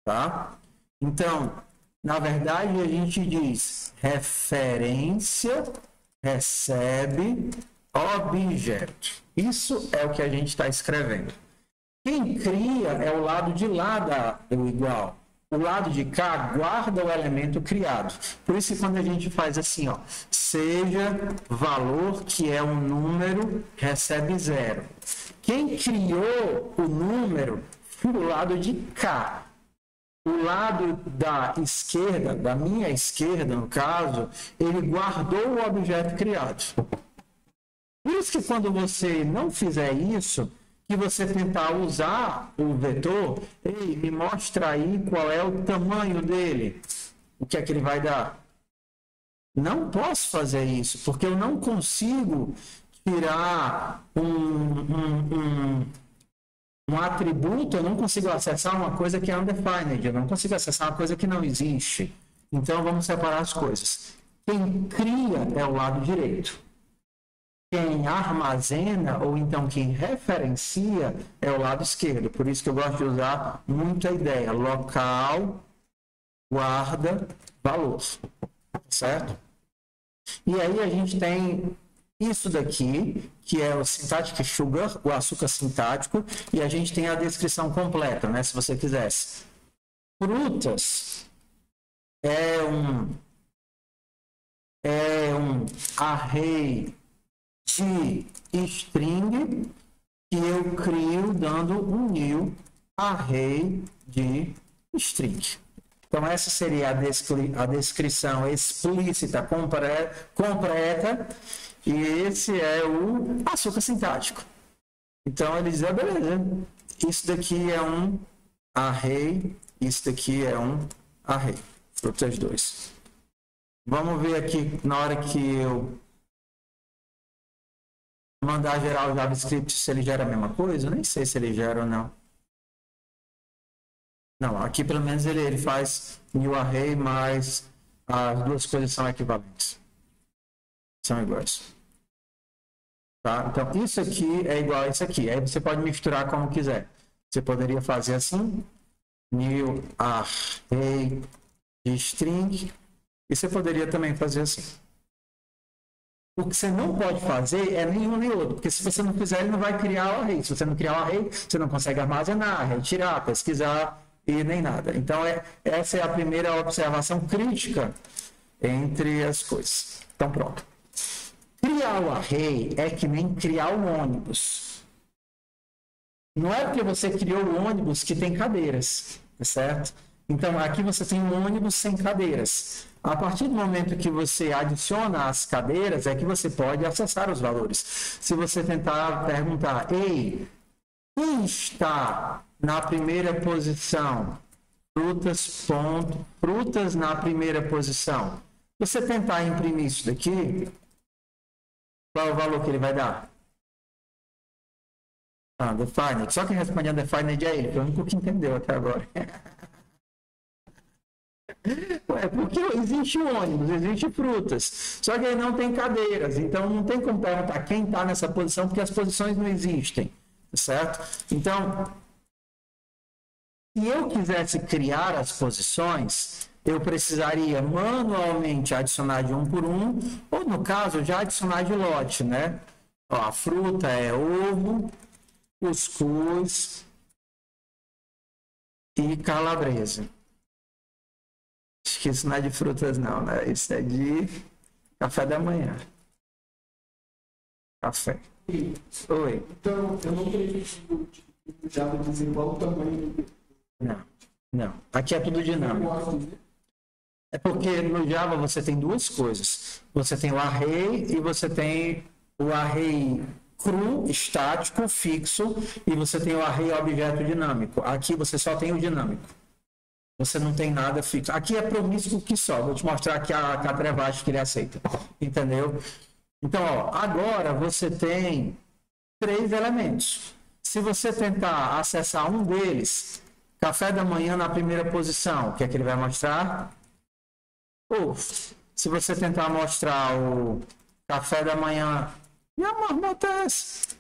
Tá? Então, na verdade, a gente diz referência recebe objeto. Isso é o que a gente está escrevendo. Quem cria é o lado de lá do igual. O lado de cá guarda o elemento criado. Por isso que quando a gente faz assim, ó, seja valor que é um número, recebe 0. Quem criou o número foi o lado de cá. O lado da esquerda, da minha esquerda, no caso, ele guardou o objeto criado. Por isso que quando você não fizer isso, que você tentar usar o vetor, me mostra aí qual é o tamanho dele, o que é que ele vai dar. Não posso fazer isso, porque eu não consigo tirar um atributo, eu não consigo acessar uma coisa que é undefined, eu não consigo acessar uma coisa que não existe. Então, vamos separar as coisas. Quem cria é o lado direito. Quem armazena, ou então quem referencia, é o lado esquerdo. Por isso que eu gosto de usar muito a ideia. Local, guarda, valor. Certo? E aí a gente tem isso daqui, que é o syntactic sugar, o açúcar sintático, e a gente tem a descrição completa, né? Se você quisesse. Frutas é um array de string que eu crio dando um new array de string. Então, essa seria a descrição explícita completa, e esse é o açúcar sintático. Então, ele diz, beleza, isso daqui é um array, isso daqui é um array, frutas 2. Vamos ver aqui, na hora que eu mandar gerar o JavaScript, se ele gera a mesma coisa. Eu nem sei se ele gera ou não. Não, aqui pelo menos ele faz new array, mas as duas coisas são equivalentes. São iguais. Tá? Então, isso aqui é igual a isso aqui. Aí você pode misturar como quiser. Você poderia fazer assim, new array de string, e você poderia também fazer assim. O que você não pode fazer é nenhum nem outro, porque se você não fizer, ele não vai criar o array. Se você não criar o array, você não consegue armazenar, retirar, pesquisar e nem nada. Então, essa é a primeira observação crítica entre as coisas. Então, pronto. Criar o array é que nem criar o ônibus. Não é porque você criou o ônibus que tem cadeiras, certo? Então, aqui você tem um ônibus sem cadeiras. A partir do momento que você adiciona as cadeiras, é que você pode acessar os valores. Se você tentar perguntar, ei, quem está na primeira posição? Frutas na primeira posição. Você tentar imprimir isso daqui, qual é o valor que ele vai dar? Defined. Só quem responde a defined é ele, que é o único que entendeu até agora. Porque existe ônibus, existe frutas, só que ele não tem cadeiras, então não tem como perguntar quem está nessa posição, porque as posições não existem, certo? Então, se eu quisesse criar as posições, eu precisaria manualmente adicionar de um por um, ou no caso, já adicionar de lote, né? Ó, a fruta é ovo, cuscuz e calabresa. Acho que isso não é de frutas não, né? Isso é de café da manhã. Café. Oi. Então, eu não acredito que o Java dizer qual o tamanho do... Não. Aqui é tudo dinâmico. É porque no Java você tem duas coisas. Você tem o array e você tem o array cru, estático, fixo, e você tem o array objeto dinâmico. Aqui você só tem o dinâmico. Você não tem nada fixo. Aqui é promíscuo que só. Vou te mostrar aqui a catrevagem que ele aceita. Entendeu? Então, ó, agora você tem 3 elementos. Se você tentar acessar um deles, café da manhã na primeira posição, o que é que ele vai mostrar? Ou, se você tentar mostrar o café da manhã, e a marmota é essa?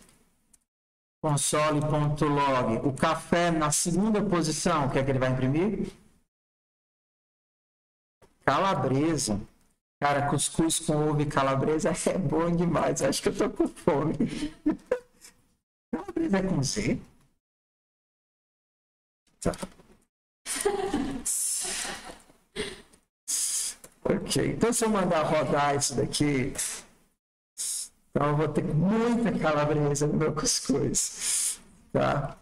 Console.log, o café na segunda posição, o que é que ele vai imprimir? Calabresa. Cara, cuscuz com ovo e calabresa é bom demais. Acho que eu tô com fome. Calabresa é com Z? Tá. Ok. Então, se eu mandar rodar isso daqui, então eu vou ter muita calabresa no meu cuscuz. Tá?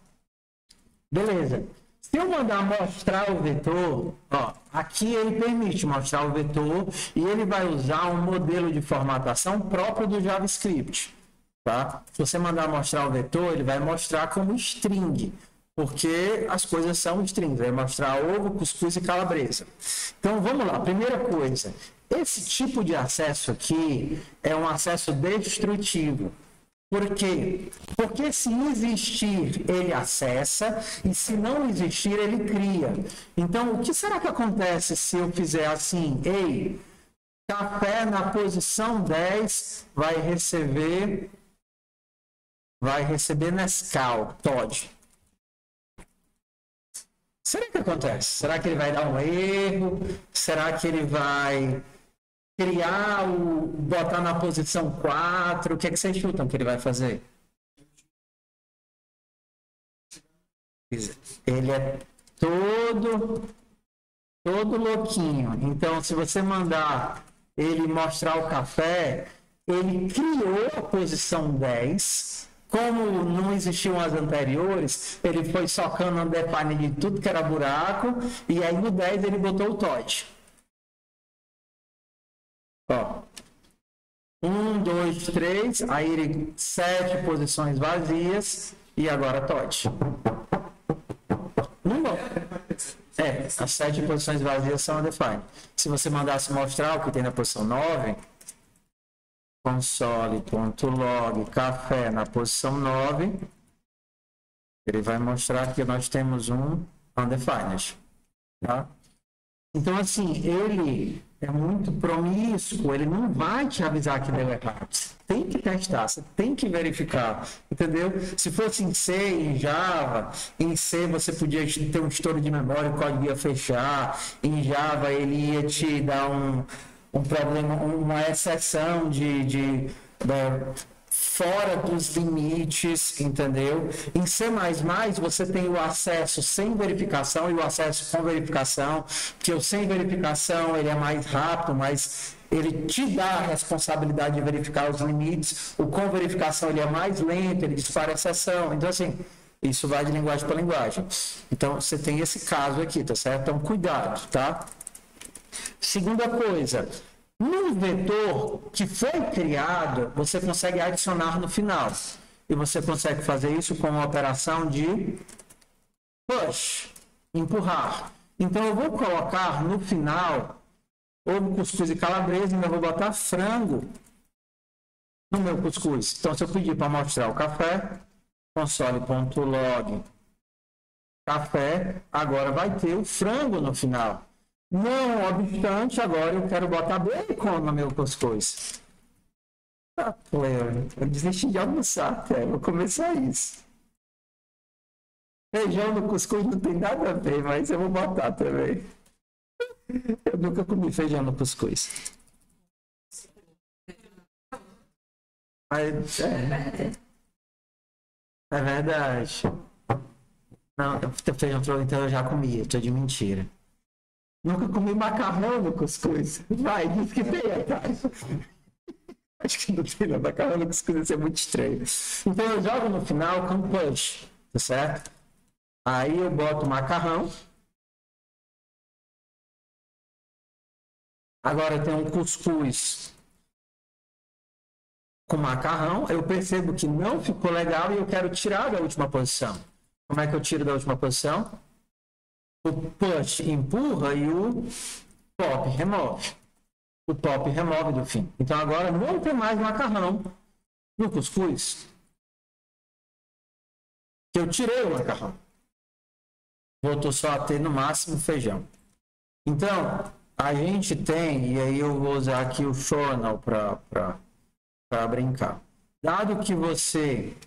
Beleza. Se eu mandar mostrar o vetor, ó, aqui ele permite mostrar o vetor e ele vai usar um modelo de formatação próprio do JavaScript. Tá? Se você mandar mostrar o vetor, ele vai mostrar como string, porque as coisas são strings, vai mostrar ovo, cuscuz e calabresa. Então vamos lá, primeira coisa, esse tipo de acesso aqui é um acesso destrutivo. Por quê? Porque se existir, ele acessa, e se não existir, ele cria. Então, o que será que acontece se eu fizer assim? Ei, café na posição 10 vai receber Nescau, Todd. Será que acontece? Será que ele vai dar um erro? Será que ele vai criar botar na posição 4, o que é que vocês chutam que ele vai fazer? Ele é todo louquinho. Então, se você mandar ele mostrar o café, ele criou a posição 10. Como não existiam as anteriores, ele foi socando undefined de tudo que era buraco, e aí no 10 ele botou o Todd. Ó. 1, 2, 3, aí ele 7 posições vazias, e agora Todd. Não bom. As 7 posições vazias são undefined. Se você mandasse mostrar o que tem na posição 9, console.log café na posição 9, ele vai mostrar que nós temos um undefined. Tá? Então, assim, ele é muito promíscuo, ele não vai te avisar que deu errado. Você tem que testar, você tem que verificar, entendeu? Se fosse em C, em Java, em C você podia ter um estouro de memória, o código ia fechar, em Java ele ia te dar um problema, uma exceção fora dos limites, entendeu? Em C++ você tem o acesso sem verificação e o acesso com verificação, porque o sem verificação ele é mais rápido, mas ele te dá a responsabilidade de verificar os limites, o com verificação ele é mais lento, ele dispara exceção, então assim, isso vai de linguagem para linguagem. Então você tem esse caso aqui, tá certo? Então cuidado, tá? Segunda coisa, no vetor que foi criado, você consegue adicionar no final. E você consegue fazer isso com uma operação de push, empurrar. Então, eu vou colocar no final ovo, cuscuz e calabresa, e eu vou botar frango no meu cuscuz. Então, se eu pedir para mostrar o café, console.log café, agora vai ter o frango no final. Não obstante, agora eu quero botar bacon no meu cuscuz. Eu desisti de almoçar até, vou começar isso. Feijão no cuscuz não tem nada a ver, mas eu vou botar também. Eu nunca comi feijão no cuscuz. Mas é verdade. Não, feijão então eu já comi, eu tô de mentira. Nunca comi macarrão no cuscuz. Vai, diz que tem, cara. Acho que não tem, não. Macarrão no cuscuz, isso é muito estranho. Então eu jogo no final com push, tá certo? Aí eu boto o macarrão. Agora eu tenho um cuscuz com macarrão. Eu percebo que não ficou legal e eu quero tirar da última posição. Como é que eu tiro da última posição? O push empurra e o pop remove. O pop remove do fim. Então agora não tem mais macarrão no cuscuz. Eu tirei o macarrão. Voltou só a ter no máximo feijão. Então, a gente tem, e aí eu vou usar aqui o Shornal para brincar. Dado que você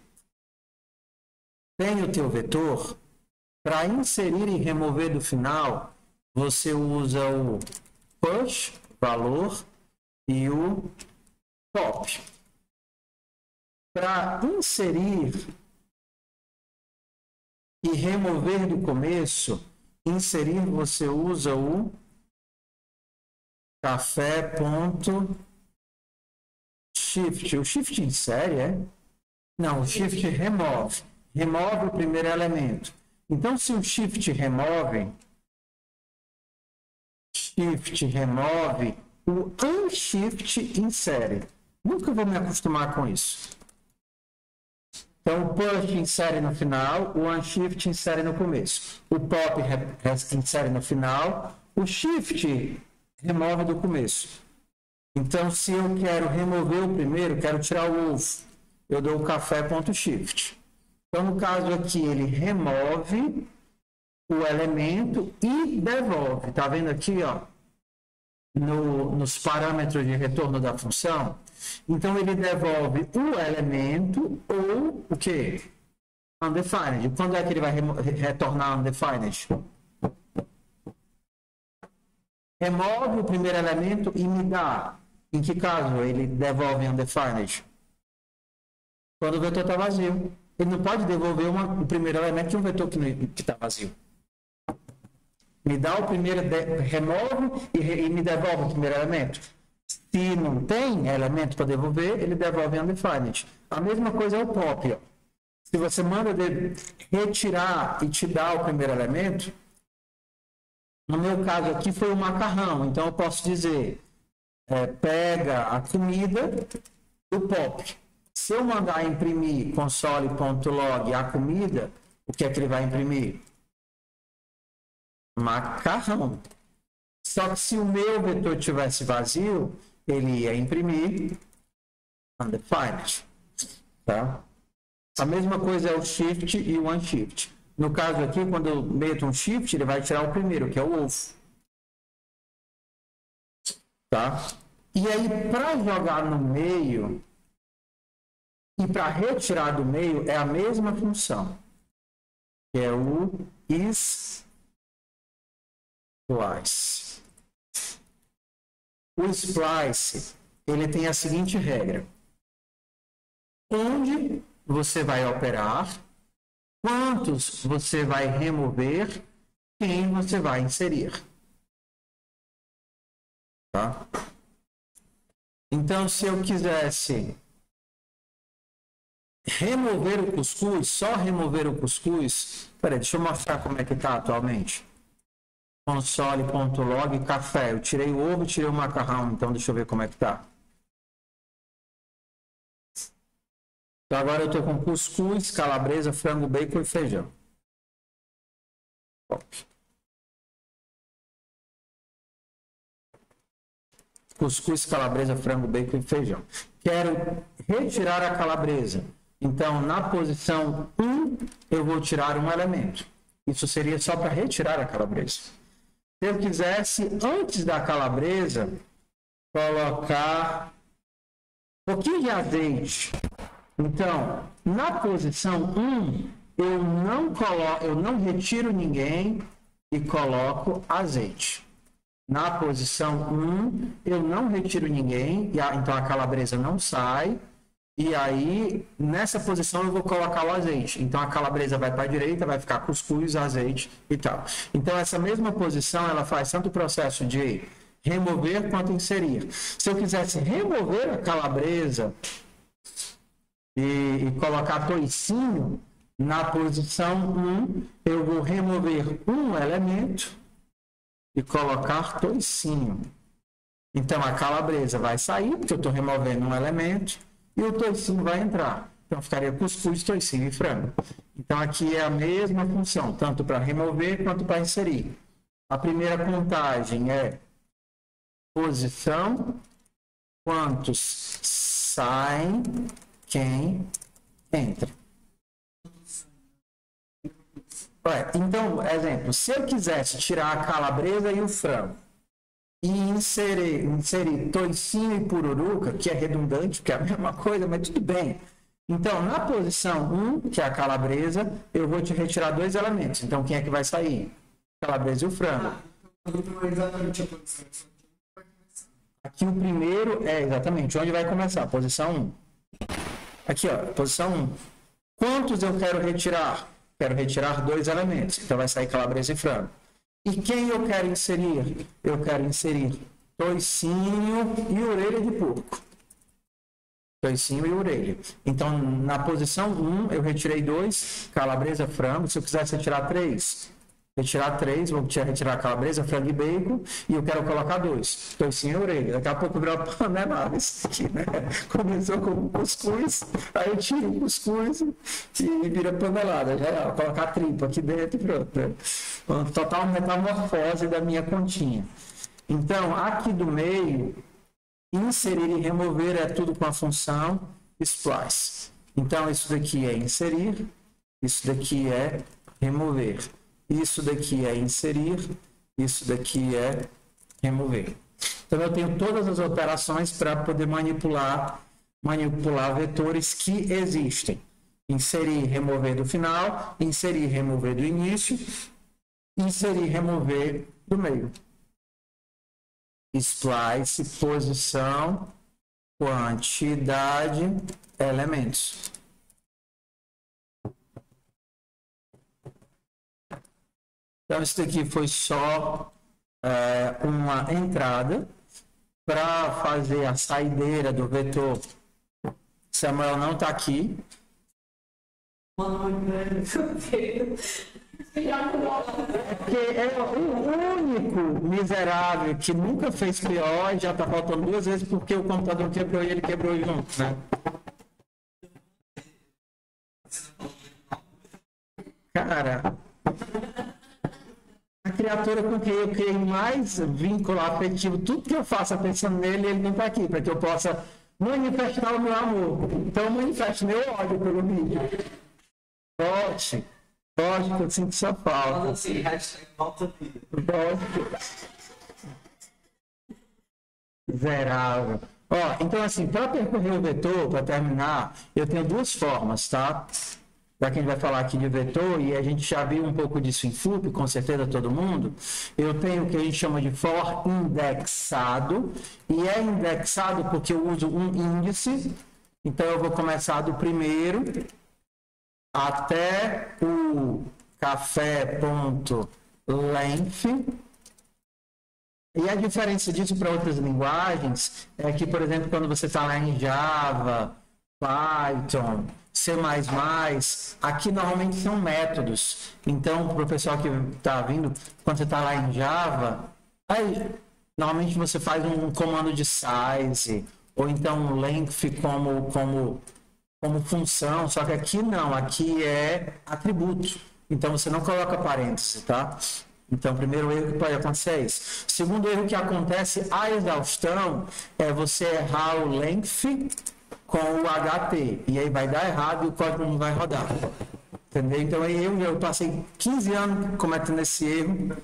tem o teu vetor, para inserir e remover do final, você usa o push, valor, e o pop. Para inserir e remover do começo, inserir você usa o café.shift. O shift insere, é? Não, o shift remove. Remove o primeiro elemento. Então, se o shift remove, o unshift insere. Nunca vou me acostumar com isso. Então, o push insere no final, o unshift insere no começo. O pop insere no final, o shift remove do começo. Então, se eu quero remover o primeiro, quero tirar o ovo, eu dou o café.shift. Então, no caso aqui, ele remove o elemento e devolve. Tá vendo aqui, ó, nos parâmetros de retorno da função? Então, ele devolve o elemento ou o quê? Undefined. Quando é que ele vai retornar undefined? Remove o primeiro elemento e me dá. Em que caso ele devolve undefined? Quando o vetor está vazio. Ele não pode devolver o primeiro elemento de um vetor que está vazio. Me dá o primeiro, remove e me devolve o primeiro elemento. Se não tem elemento para devolver, ele devolve undefined. A mesma coisa é o pop. Ó. Se você manda retirar e te dá o primeiro elemento, no meu caso aqui foi o macarrão, então eu posso dizer, pega a comida do pop. Se eu mandar imprimir console.log a comida, o que é que ele vai imprimir? Macarrão. Só que se o meu vetor tivesse vazio, ele ia imprimir undefined. Tá? A mesma coisa é o shift e o unshift. No caso aqui, quando eu meto um shift, ele vai tirar o primeiro, que é o ovo. Tá? E aí, para jogar no meio e para retirar do meio, é a mesma função, que é o splice. O splice, ele tem a seguinte regra. Onde você vai operar, quantos você vai remover, quem você vai inserir. Tá? Então, se eu quisesse remover o cuscuz, só remover o cuscuz, peraí, deixa eu mostrar como é que está atualmente. Console.log café, eu tirei o ovo, tirei o macarrão, então deixa eu ver como é que está. Então agora eu estou com cuscuz, calabresa, frango, bacon e feijão. Cuscuz, calabresa, frango, bacon e feijão. Quero retirar a calabresa. Então, na posição 1, eu vou tirar um elemento. Isso seria só para retirar a calabresa. Se eu quisesse, antes da calabresa, colocar um pouquinho de azeite. Então, na posição 1, eu não retiro ninguém e coloco azeite. Na posição 1, eu não retiro ninguém, então a calabresa não sai. E aí, nessa posição, eu vou colocar o azeite. Então, a calabresa vai para a direita, vai ficar cuscuz, azeite e tal. Então, essa mesma posição, ela faz tanto o processo de remover quanto inserir. Se eu quisesse remover a calabresa e colocar toicinho, na posição 1, eu vou remover um elemento e colocar toicinho. Então, a calabresa vai sair, porque eu estou removendo um elemento, e o toicinho vai entrar. Então, ficaria cuscuz, toicinho e frango. Então, aqui é a mesma função, tanto para remover quanto para inserir. A primeira contagem é posição, quantos saem, quem entra. Então, exemplo, se eu quisesse tirar a calabresa e o frango, e inserir toicinho e pururuca, que é redundante, que é a mesma coisa, mas tudo bem. Então, na posição 1, que é a calabresa, eu vou te retirar dois elementos. Então, quem é que vai sair? A calabresa e o frango. Aqui o primeiro é exatamente onde vai começar, posição 1. Aqui, ó, posição 1. Quantos eu quero retirar? Quero retirar dois elementos. Então, vai sair calabresa e frango. E quem eu quero inserir? Eu quero inserir toicinho e orelha de porco. Toicinho e orelha. Então, na posição 1, eu retirei 2, calabresa, frango. Se eu quisesse retirar 3, vou retirar calabresa, frango e bacon. E eu quero colocar 2, toicinho e orelha. Daqui a pouco virou uma panelada isso aqui, né? Começou com cuscuz, aí eu tiro o cuscuz e vira panelada. Já vou colocar tripa aqui dentro e pronto. Né? Total metamorfose da minha continha. Então, aqui do meio, inserir e remover é tudo com a função splice. Então, isso daqui é inserir, isso daqui é remover. Isso daqui é inserir, isso daqui é remover. Então, eu tenho todas as operações para poder manipular vetores que existem. Inserir, remover do final, inserir, remover do início, inserir, remover do meio. Splice, posição, quantidade, elementos. Então, isso daqui foi só uma entrada. para fazer a saideira do vetor. Samuel não está aqui. Porque é o único miserável que nunca fez pior e já está faltando 2 vezes porque o computador quebrou e ele quebrou junto, né? Cara, a criatura com quem eu criei mais vínculo afetivo, tudo que eu faço pensando nele, ele não está aqui, para que eu possa manifestar o meu amor. Então eu manifesto meu ódio pelo vídeo. Pode, que eu sinto sua falta. Falando assim, hashtag volta vida. Miserável. Ó, então assim, para percorrer o vetor, para terminar, eu tenho 2 formas, tá? Já que a gente vai falar aqui de vetor, e a gente já viu um pouco disso em FUP, com certeza todo mundo, eu tenho o que a gente chama de for indexado, e é indexado porque eu uso um índice, então eu vou começar do primeiro até o café.length, e a diferença disso para outras linguagens é que, por exemplo, quando você está lá em Java, Python, C++, aqui normalmente são métodos. Então, para o pessoal que está vindo, quando você está lá em Java, aí, normalmente você faz um comando de size, ou então length como função, só que aqui não, aqui é atributo. Então, você não coloca parênteses, tá? Então, o primeiro erro que pode acontecer é isso. O segundo erro que acontece, a exaustão, é você errar o length com o HT, e aí vai dar errado e o código não vai rodar. Entendeu? Então aí eu passei 15 anos cometendo esse erro.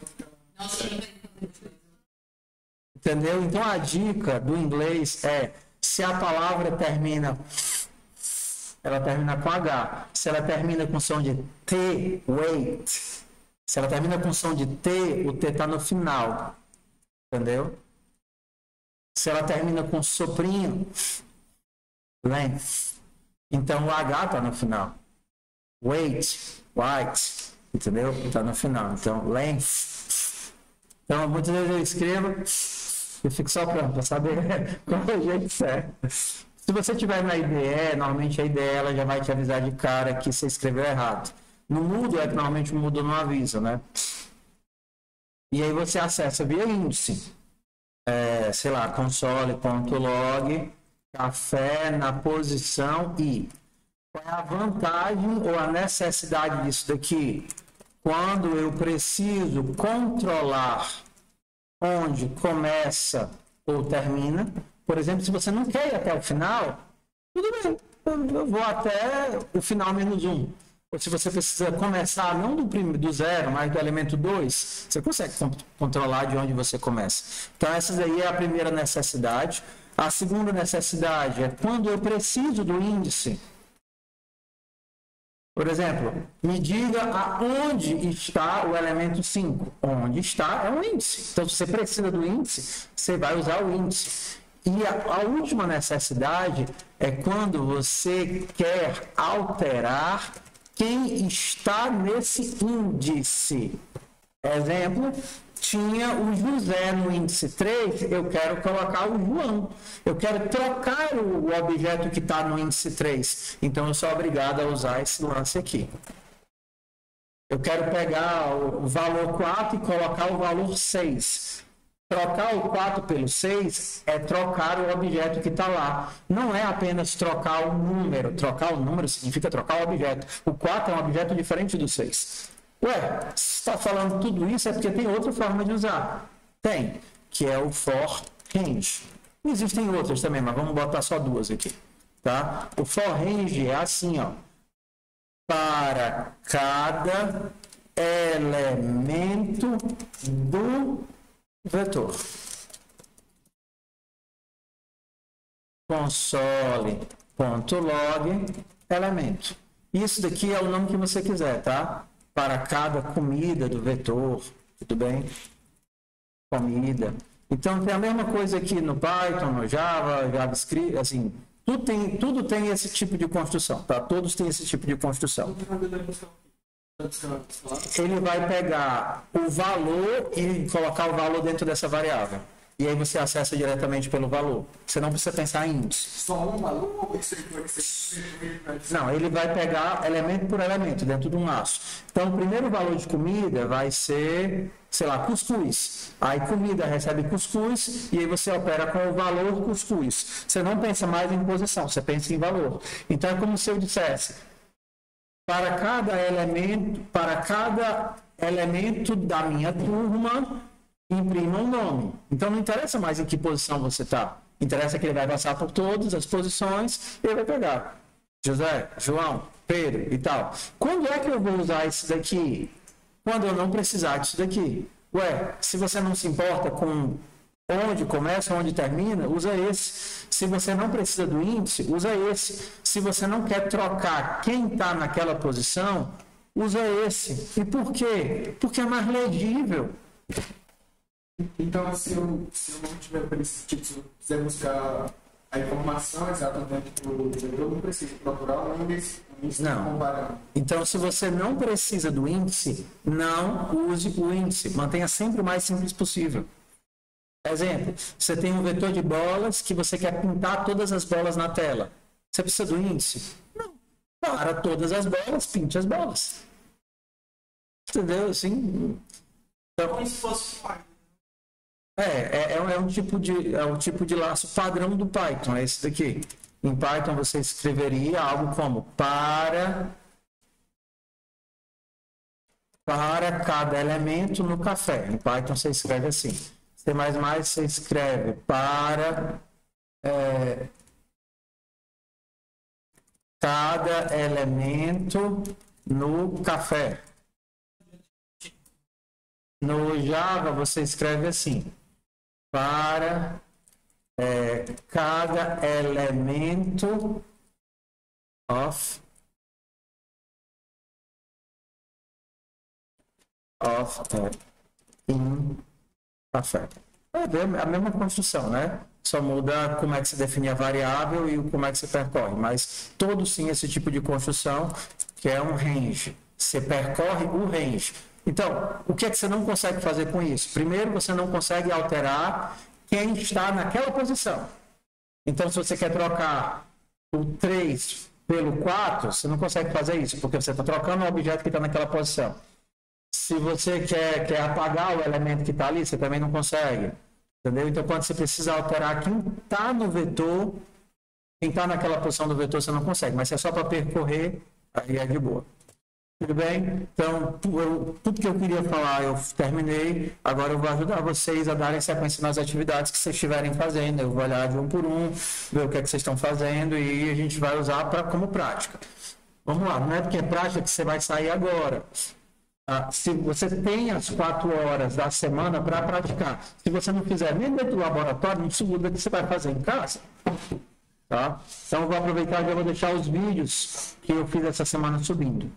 Entendeu? Então a dica do inglês é, se a palavra termina, ela termina com H. Se ela termina com som de T, wait. Se ela termina com som de T, o T está no final. Entendeu? Se ela termina com soprinho, length. Então o H está no final. Wait, white, entendeu? Está no final. Então, length. Então, muitas vezes eu escrevo e fico só para saber qual é o jeito certo. Se você tiver na IDE, normalmente a IDE ela já vai te avisar de cara que você escreveu errado. No Moodle é que normalmente o Moodle não avisa, né? E aí você acessa via índice. Sei lá, console.log, café na posição I. Qual é a vantagem ou a necessidade disso daqui? Quando eu preciso controlar onde começa ou termina, por exemplo, se você não quer ir até o final, tudo bem, eu vou até o final -1. Ou se você precisa começar não do zero, mas do elemento 2, você consegue controlar de onde você começa. Então, essa aí é a primeira necessidade. A segunda necessidade é quando eu preciso do índice. Por exemplo, me diga aonde está o elemento 5. Onde está é um índice. Então, se você precisa do índice, você vai usar o índice. E a última necessidade é quando você quer alterar quem está nesse índice. Exemplo, tinha o José no índice 3, eu quero colocar o João. Eu quero trocar o objeto que está no índice 3. Então, eu sou obrigado a usar esse lance aqui. Eu quero pegar o valor 4 e colocar o valor 6. Trocar o 4 pelo 6 é trocar o objeto que está lá. Não é apenas trocar o número. Trocar o número significa trocar o objeto. O 4 é um objeto diferente do 6. Ué, se está falando tudo isso é porque tem outra forma de usar. Tem, que é o for range. Existem outras também, mas vamos botar só 2 aqui. Tá? O for range é assim, ó. Para cada elemento do vetor. Console.log elemento. Isso daqui é o nome que você quiser, tá? Para cada comida do vetor, tudo bem? Comida. Então tem a mesma coisa aqui no Python, no Java, JavaScript, assim, tudo tem esse tipo de construção, tá? Todos têm esse tipo de construção. Ele vai pegar o valor e colocar o valor dentro dessa variável. E aí você acessa diretamente pelo valor. Você não precisa pensar em índice. Só um valor ou isso aí Não, ele vai pegar elemento por elemento dentro de um maço. Então, o primeiro valor de comida vai ser, sei lá, cuscuz. Aí comida recebe cuscuz e aí você opera com o valor cuscuz. Você não pensa mais em posição, você pensa em valor. Então, é como se eu dissesse, para cada elemento da minha turma, imprima um nome. Então não interessa mais em que posição você está. Interessa que ele vai passar por todas as posições e ele vai pegar José, João, Pedro e tal. Quando é que eu vou usar isso daqui? Quando eu não precisar disso daqui. Ué, se você não se importa com onde começa, onde termina, usa esse. Se você não precisa do índice, usa esse. Se você não quer trocar quem está naquela posição, usa esse. E por quê? Porque é mais legível. Então, se eu não tiver preciso, quiser buscar a informação exatamente do vetor, eu não preciso procurar o índice comparando. Então, se você não precisa do índice, não use o índice. Mantenha sempre o mais simples possível. Exemplo, você tem um vetor de bolas que você quer pintar todas as bolas na tela. Você precisa do índice? Não. Para todas as bolas, pinte as bolas. Entendeu? Assim. Então, Como se fosse é um tipo de laço padrão do Python, é esse daqui. Em Python você escreveria algo como para cada elemento no café. Em Python você escreve assim. C++ você escreve para cada elemento no café. No Java você escreve assim, para cada elemento in café. É a mesma construção, né? Só muda como é que se define a variável e como é que se percorre. Mas todo sim esse tipo de construção, que é um range. Você percorre o range. Então, o que é que você não consegue fazer com isso? Primeiro, você não consegue alterar quem está naquela posição. Então, se você quer trocar o 3 pelo 4, você não consegue fazer isso, porque você está trocando o objeto que está naquela posição. Se você quer apagar o elemento que está ali, você também não consegue. Entendeu? Então, quando você precisa alterar quem está no vetor, quem está naquela posição do vetor, você não consegue. Mas se é só para percorrer, aí é de boa. Tudo bem? Então, tudo que eu queria falar, eu terminei. Agora eu vou ajudar vocês a darem sequência nas atividades que vocês estiverem fazendo. Eu vou olhar de um por um, ver o que é que vocês estão fazendo e a gente vai usar como prática. Vamos lá, não é porque é prática que você vai sair agora. Se você tem as 4 horas da semana para praticar, se você não fizer nem dentro do laboratório, não segura que você vai fazer em casa. Tá? Então eu vou aproveitar e já vou deixar os vídeos que eu fiz essa semana subindo.